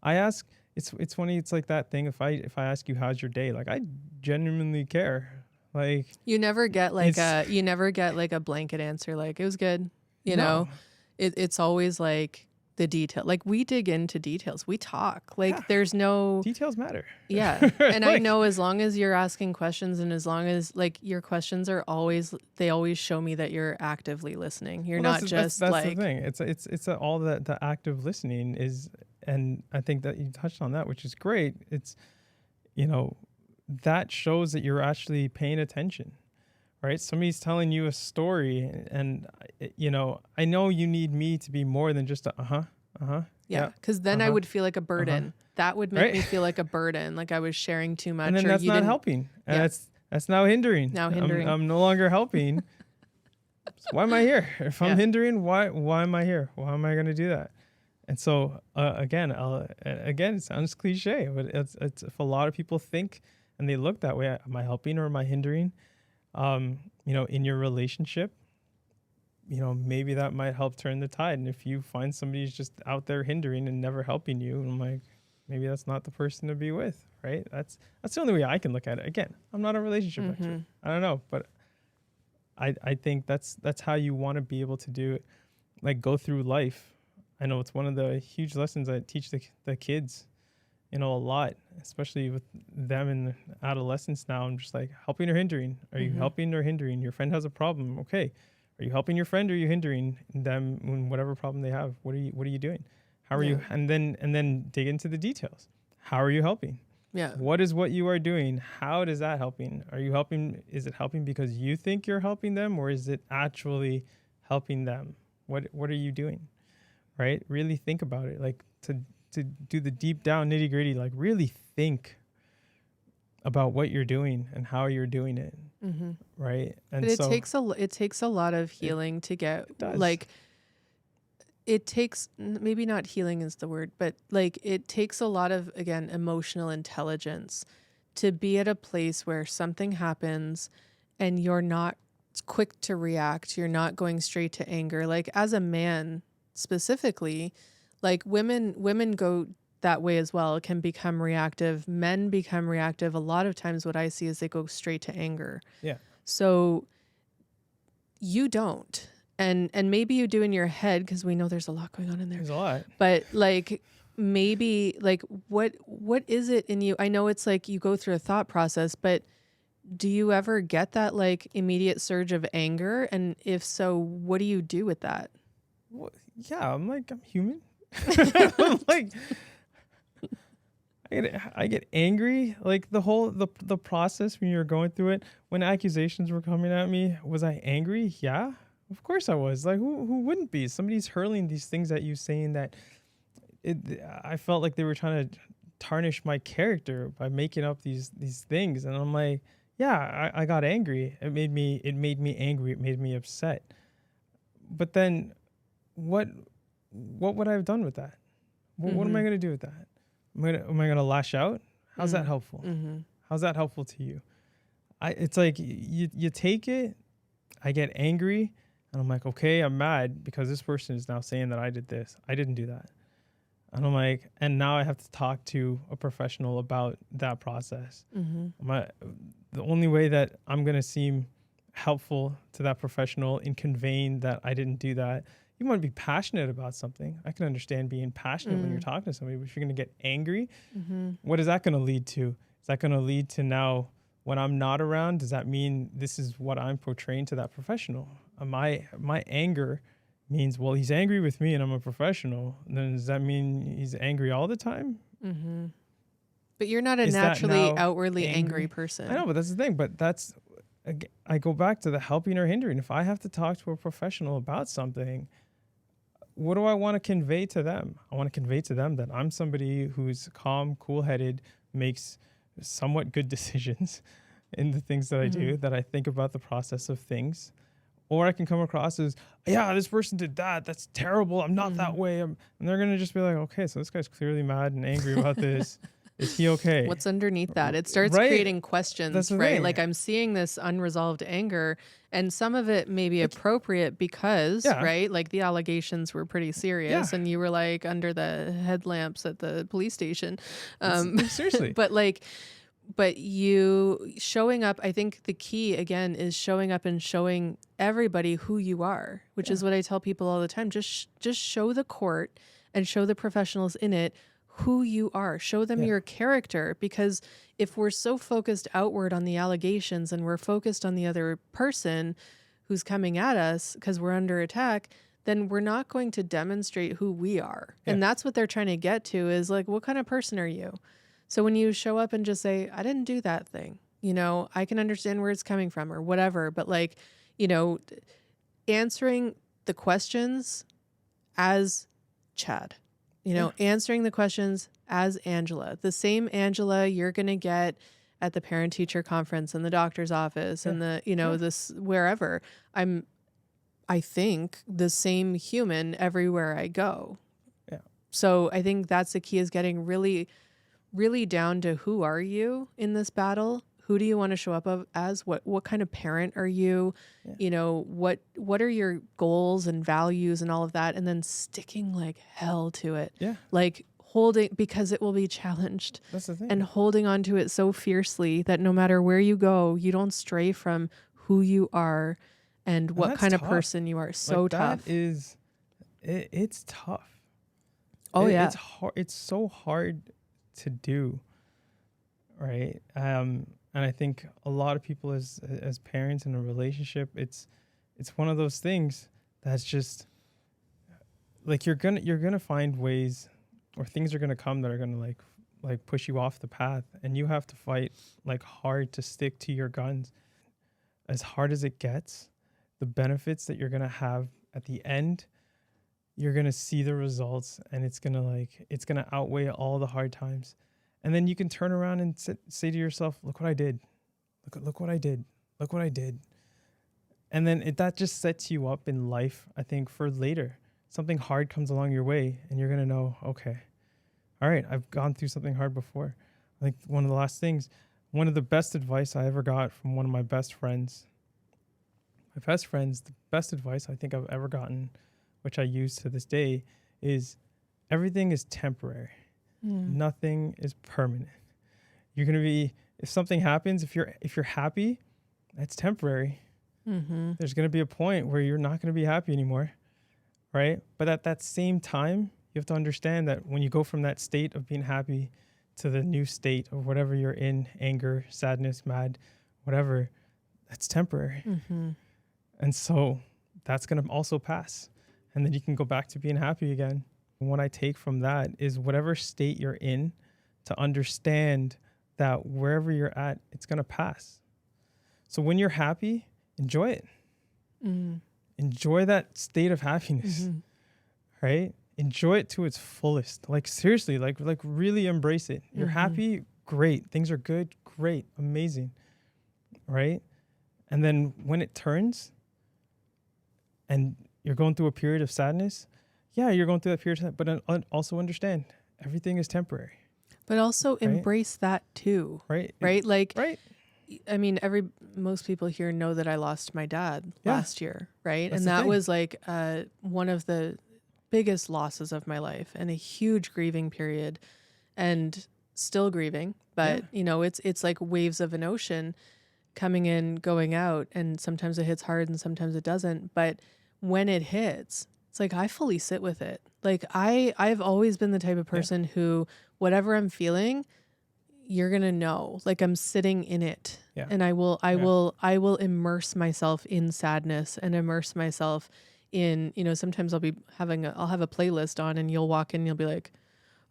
ask, it's funny. It's like that thing. If I ask you, how's your day? Like, I genuinely care. Like, you never get like a blanket answer. Like, it was good. You know, it's always like the detail. Like, we dig into details. We talk. Like, there's no details matter. Yeah. And I know as long as you're asking questions and as long as like your questions are they always show me that you're actively listening. You're not just that's like the thing. It's all that the active listening is. And I think that you touched on that, which is great. It's, that shows that you're actually paying attention. Right? Somebody's telling you a story and, I know you need me to be more than just Yeah. Because then I would feel like a burden. That would make me feel like a burden. Like I was sharing too much. And then that's not helping. And that's now hindering. I'm no longer helping. So why am I here? If I'm hindering, why am I here? Why am I going to do that? And so, again, it sounds cliche, but it's if a lot of people think and they look that way, am I helping or am I hindering? In your relationship, maybe that might help turn the tide. And if you find somebody who's just out there hindering and never helping you, I'm like, maybe that's not the person to be with, right? That's the only way I can look at it. Again, I'm not a relationship expert. I don't know, but I think that's how you want to be able to do it, like go through life. I know it's one of the huge lessons I teach the kids, a lot, especially with them in adolescence now. I'm just like, helping or hindering? Are you helping or hindering? Your friend has a problem. Okay. Are you helping your friend or are you hindering them in whatever problem they have? What are you doing? How are you? And then dig into the details. How are you helping? Yeah. What is what you are doing? How does that helping? Are you helping? Is it helping because you think you're helping them, or is it actually helping them? What are you doing? Right? Really think about it. Like to do the deep down nitty gritty, like really think about what you're doing and how you're doing it. Right. And but it takes a lot of healing to get like, it takes, maybe not healing is the word, but like it takes a lot of, again, emotional intelligence to be at a place where something happens and you're not quick to react. You're not going straight to anger. Like as a man specifically, like women go that way as well, can become reactive. Men become reactive. A lot of times what I see is they go straight to anger. Yeah. So you don't. And maybe you do in your head, because we know there's a lot going on in there. There's a lot. But like maybe like what is it in you? I know it's like you go through a thought process, but do you ever get that like immediate surge of anger? And if so, what do you do with that? Well, yeah, I'm human. I'm like, I get angry. Like the process when you're going through it, when accusations were coming at me, was I angry? Yeah, of course I was. Like who wouldn't be? Somebody's hurling these things at you, saying that I felt like they were trying to tarnish my character by making up these things, and I'm like, yeah, I got angry. It made me angry. It made me upset. But then, what would I have done with that? What am I going to do with that? Am I gonna lash out? How's that helpful? How's that helpful to you? It's like you take it I get angry and I'm like, okay, I'm mad because this person is now saying that I did this. I didn't do that. And I'm like, and now I have to talk to a professional about that process. The only way that I'm going to seem helpful to that professional in conveying that I didn't do that, you want to be passionate about something. I can understand being passionate when you're talking to somebody, but if you're going to get angry, what is that going to lead to? Is that going to lead to now when I'm not around, does that mean this is what I'm portraying to that professional? My anger means, well, he's angry with me and I'm a professional. Then does that mean he's angry all the time? But you're not a Is that naturally now outwardly angry person. I know, but that's the thing. But that's, I go back to the helping or hindering. If I have to talk to a professional about something, what do I want to convey to them? I want to convey to them that I'm somebody who's calm, cool-headed, makes somewhat good decisions in the things that I do, that I think about the process of things. Or I can come across as, yeah, this person did that. That's terrible. I'm not that way. And they're going to just be like, okay, so this guy's clearly mad and angry about this. Is he okay? What's underneath that? It starts creating questions, right? Like I'm seeing this unresolved anger, and some of it may be appropriate because, right? Like the allegations were pretty serious, and you were like under the headlamps at the police station. Seriously. But you showing up, I think the key again is showing up and showing everybody who you are, which is what I tell people all the time. Just show the court and show the professionals in it who you are. Show them your character, because if we're so focused outward on the allegations and we're focused on the other person who's coming at us because we're under attack, then we're not going to demonstrate who we are. And that's what they're trying to get to is like, what kind of person are you? So when you show up and just say, I didn't do that thing, I can understand where it's coming from or whatever, but like, answering the questions as Chad, answering the questions as Angela, the same Angela you're going to get at the parent teacher conference and the doctor's office and the, this wherever. I think the same human everywhere I go. Yeah. So I think that's the key, is getting really down to who are you in this battle? Who do you want to show up as? What kind of parent are you? What are your goals and values and all of that? And then sticking like hell to it. Yeah. Like holding, because it will be challenged. That's the thing. And holding on to it so fiercely that no matter where you go, you don't stray from who you are and what kind of person you are. So tough. It's tough. Oh, yeah. It's hard. It's so hard to do, right? And I think a lot of people as parents in a relationship, it's one of those things that's just like you're gonna find ways, or things are gonna come that are gonna like push you off the path, and you have to fight like hard to stick to your guns. As hard as it gets, the benefits that you're gonna have at the end, you're going to see the results, and it's going to outweigh all the hard times. And then you can turn around and say to yourself, look what I did. Look what I did. Look what I did. And then that just sets you up in life, I think, for later. Something hard comes along your way and you're going to know, okay, all right, I've gone through something hard before. I think one of the best advice I ever got from one of my best friends. The best advice I think I've ever gotten, which I use to this day, is everything is temporary. Nothing is permanent. You're going to be, if something happens, if you're happy, that's temporary. There's going to be a point where you're not going to be happy anymore, right? But at that same time, you have to understand that when you go from that state of being happy to the new state of whatever you're in, anger, sadness, mad, whatever, that's temporary. And so that's going to also pass. And then you can go back to being happy again. And what I take from that is whatever state you're in, to understand that wherever you're at, it's going to pass. So when you're happy, enjoy it. Enjoy that state of happiness, right? Enjoy it to its fullest. Like seriously, like really embrace it. You're happy, great. Things are good, great, amazing, right? And then when it turns and you're going through a period of sadness, you're going through that period of sadness, but also understand everything is temporary. But also embrace that too. Right. Right? Like, right. I mean, most people here know that I lost my dad Yeah, last year, right? that's And the that thing. was like one of the biggest losses of my life and a huge grieving period, and still grieving. Yeah, But it's like waves of an ocean coming in, going out, and sometimes it hits hard and sometimes it doesn't. But when it hits, it's like I fully sit with it. Like I've always been the type of yeah, person who, whatever I'm feeling, you're gonna know. Like I'm sitting in it. yeah, And yeah, I will immerse myself in sadness and immerse myself in, sometimes I'll have a playlist on and you'll walk in and you'll be like,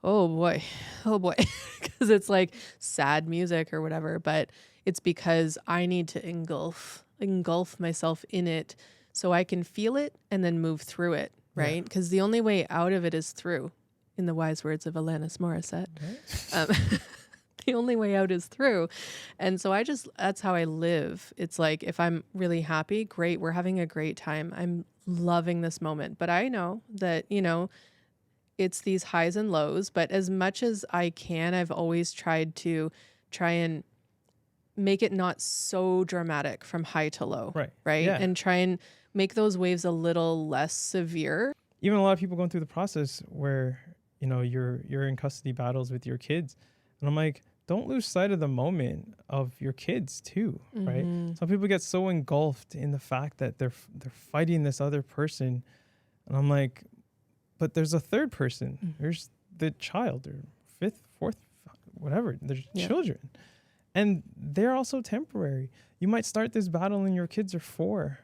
oh boy, oh boy, because it's like sad music or whatever. But it's because I need to engulf myself in it so I can feel it and then move through it, yeah. right? Because the only way out of it is through, in the wise words of Alanis Morissette. Right? Um, the only way out is through. And so that's how I live. It's like, if I'm really happy, great, we're having a great time. I'm loving this moment. But I know that, it's these highs and lows. But as much as I can, I've always tried to try and make it not so dramatic from high to low, Right. right? Yeah. And try and make those waves a little less severe. Even a lot of people going through the process where you're in custody battles with your kids, and I'm like, don't lose sight of the moment of your kids too, right? Mm-hmm. Some people get so engulfed in the fact that they're fighting this other person, and I'm like, but there's a third person. There's the child or fifth, fourth, whatever. There's Yeah. children, and they're also temporary. You might start this battle and your kids are 4,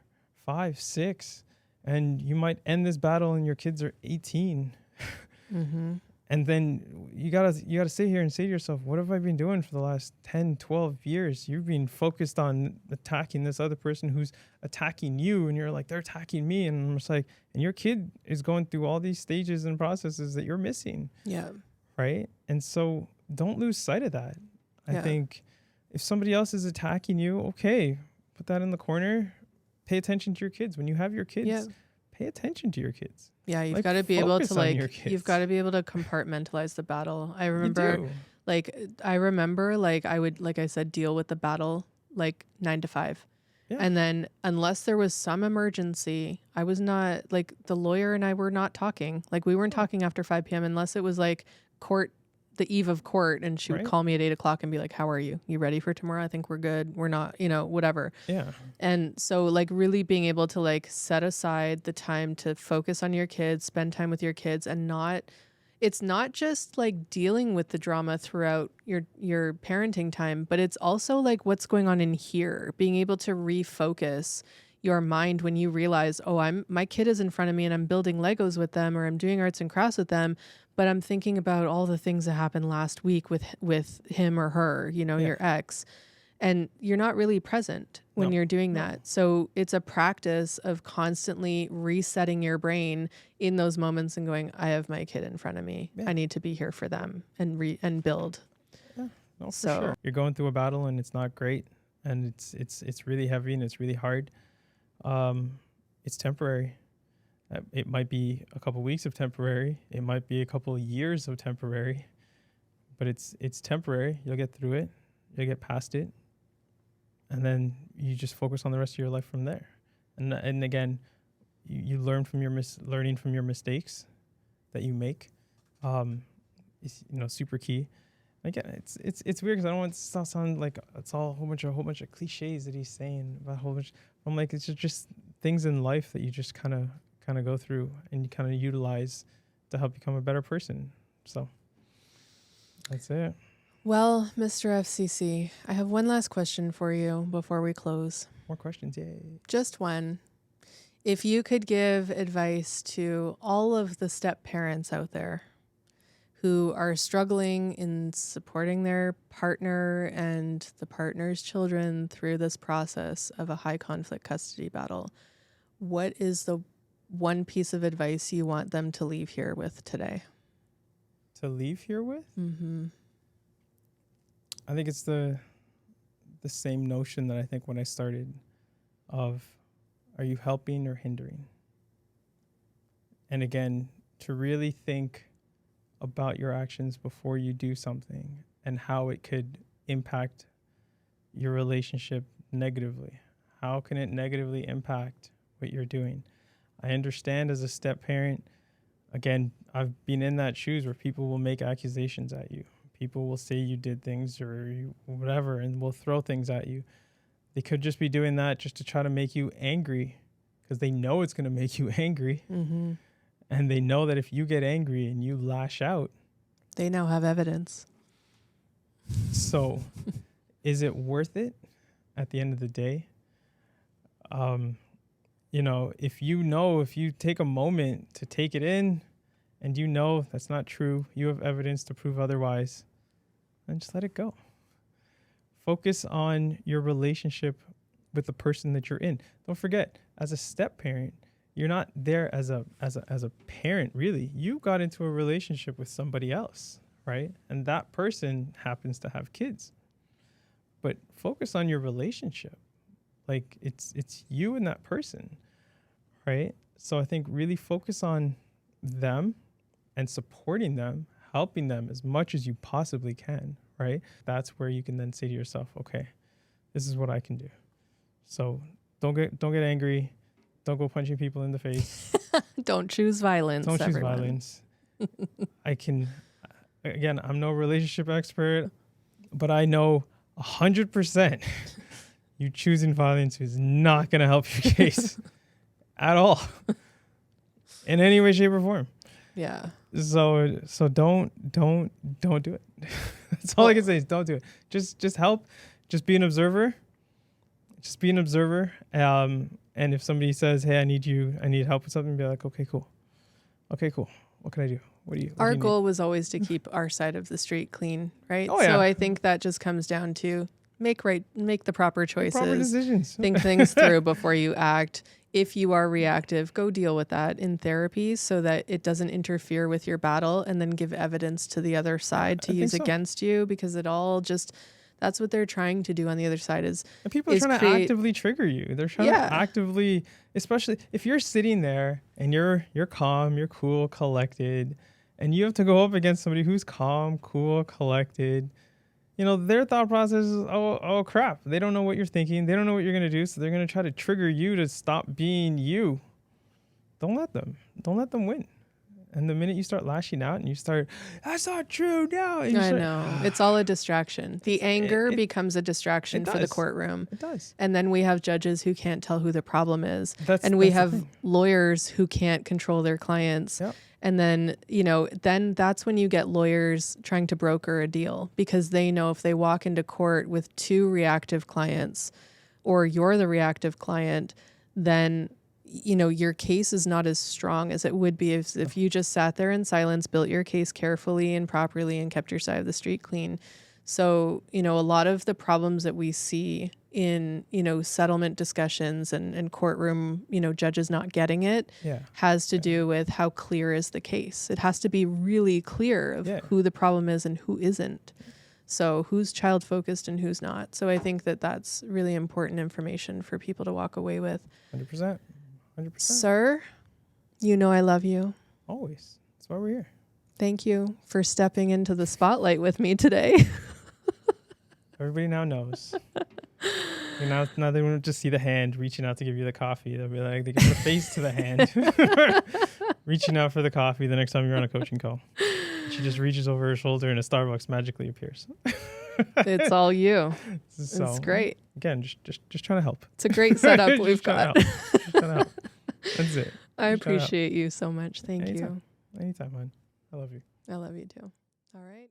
5, 6, and you might end this battle and your kids are 18. Mm-hmm. And then you gotta sit here and say to yourself, what have I been doing for the last 10, 12 years? You've been focused on attacking this other person who's attacking you, and you're like, they're attacking me. And I'm just like, and your kid is going through all these stages and processes that you're missing, Yeah. right? And so don't lose sight of that. I Yeah. think if somebody else is attacking you, okay, put that in the corner. Pay attention to your kids. When you have your kids, Yeah. pay attention to your kids. Yeah, you've Like, got to be able focus to on your you've kids. got to be able to compartmentalize the battle. I You remember do. like I would, like I said, deal with the battle like 9 to 5. Yeah. And then unless there was some emergency, I was not, like, the lawyer and I were not talking. Like we weren't talking after 5 p.m. unless it was like court, the eve of court, and she would Right. call me at 8 o'clock and be like, "How are you? You ready for tomorrow? I think we're good. We're not, whatever." Yeah. And so, like, really being able to like set aside the time to focus on your kids, spend time with your kids, and it's not just like dealing with the drama throughout your parenting time, but it's also like what's going on in here, being able to refocus your mind when you realize, oh, my kid is in front of me and I'm building Legos with them, or I'm doing arts and crafts with them, but I'm thinking about all the things that happened last week with him or her, Yeah. your ex. And you're not really present when No. you're doing No. that. So it's a practice of constantly resetting your brain in those moments and going, I have my kid in front of me. Yeah. I need to be here for them and build. Yeah. No, for So- sure. You're going through a battle and it's not great, and it's really heavy and it's really hard. It's temporary. It might be a couple weeks of temporary. It might be a couple of years of temporary, but it's temporary. You'll get through it. You'll get past it, and then you just focus on the rest of your life from there. And again, you learn from learning from your mistakes that you make. Is super key. Again, it's weird because I don't want it to sound like it's all a whole bunch of cliches that he's saying about a whole bunch. I'm like, it's just things in life that you just kind of go through and you kind of utilize to help become a better person. So that's it. Well, Mr. FCC, I have one last question for you before we close. More questions, yay! Just one. If you could give advice to all of the step parents out there who are struggling in supporting their partner and the partner's children through this process of a high conflict custody battle, what is the one piece of advice you want them to leave here with today? To leave here with, Mm-hmm. I think it's the same notion that I think when I started of, are you helping or hindering? And again, to really think about your actions before you do something and how it could impact your relationship negatively? How can it negatively impact what you're doing? I understand as a step parent, again, I've been in that shoes where people will make accusations at you. People will say you did things or whatever, and will throw things at you. They could just be doing that just to try to make you angry because they know it's going to make you angry. Mm-hmm. And they know that if you get angry and you lash out. They now have evidence. So is it worth it at the end of the day? If you take a moment to take it in and you know that's not true, you have evidence to prove otherwise, then just let it go. Focus on your relationship with the person that you're in. Don't forget, as a step parent, you're not there as a parent, really. You got into a relationship with somebody else, right? And that person happens to have kids. But focus on your relationship. Like it's you and that person, right? So I think really focus on them and supporting them, helping them as much as you possibly can, right? That's where you can then say to yourself, okay, this is what I can do. So don't get angry. Don't go punching people in the face. Don't choose violence. Don't choose everyone. violence. I'm no relationship expert, but I know 100% you choosing violence is not going to help your case at all in any way, shape, or form. Yeah. So don't do it. That's all I can say is don't do it. Just help. Just be an observer. Just be an observer. And if somebody says, "Hey, I need help with something," be like, "Okay, cool. What can I do? Our goal was always to keep our side of the street clean, right? Oh, yeah. So I think that just comes down to make the proper choices, proper decisions. think things through before you act. If you are reactive, go deal with that in therapy so that it doesn't interfere with your battle, and then give evidence to the other side to use against you, because that's what they're trying to do on the other side and people are trying to actively trigger you. They're trying to actively, especially if you're sitting there and you're calm, you're cool, collected, and you have to go up against somebody who's calm, cool, collected. Their thought process is, oh crap. They don't know what you're thinking. They don't know what you're going to do. So they're going to try to trigger you to stop being you. Don't let them win. And the minute you start lashing out and you start, that's not true now. I know. It's all a distraction. The anger becomes a distraction for the courtroom. It does. And then we have judges who can't tell who the problem is. We have lawyers who can't control their clients. Yep. And then, then that's when you get lawyers trying to broker a deal, because they know if they walk into court with two reactive clients, or you're the reactive client, then your case is not as strong as it would be if you just sat there in silence, built your case carefully and properly, and kept your side of the street clean. So, a lot of the problems that we see in, settlement discussions and courtroom, judges not getting it has to do with how clear is the case. It has to be really clear of who the problem is and who isn't. So who's child focused and who's not. So I think that that's really important information for people to walk away with. 100%. Sir, I love you. Always. That's why we're here. Thank you for stepping into the spotlight with me today. Everybody now knows. Now they won't just see the hand reaching out to give you the coffee. They'll be like, they give the face to the hand. Reaching out for the coffee the next time you're on a coaching call. She just reaches over her shoulder and a Starbucks magically appears. It's all you. So, it's great. Again, just trying to help. It's a great setup we've got. Just trying to help. That's it. I appreciate you so much. Thank you. Anytime, man. I love you. I love you too. All right.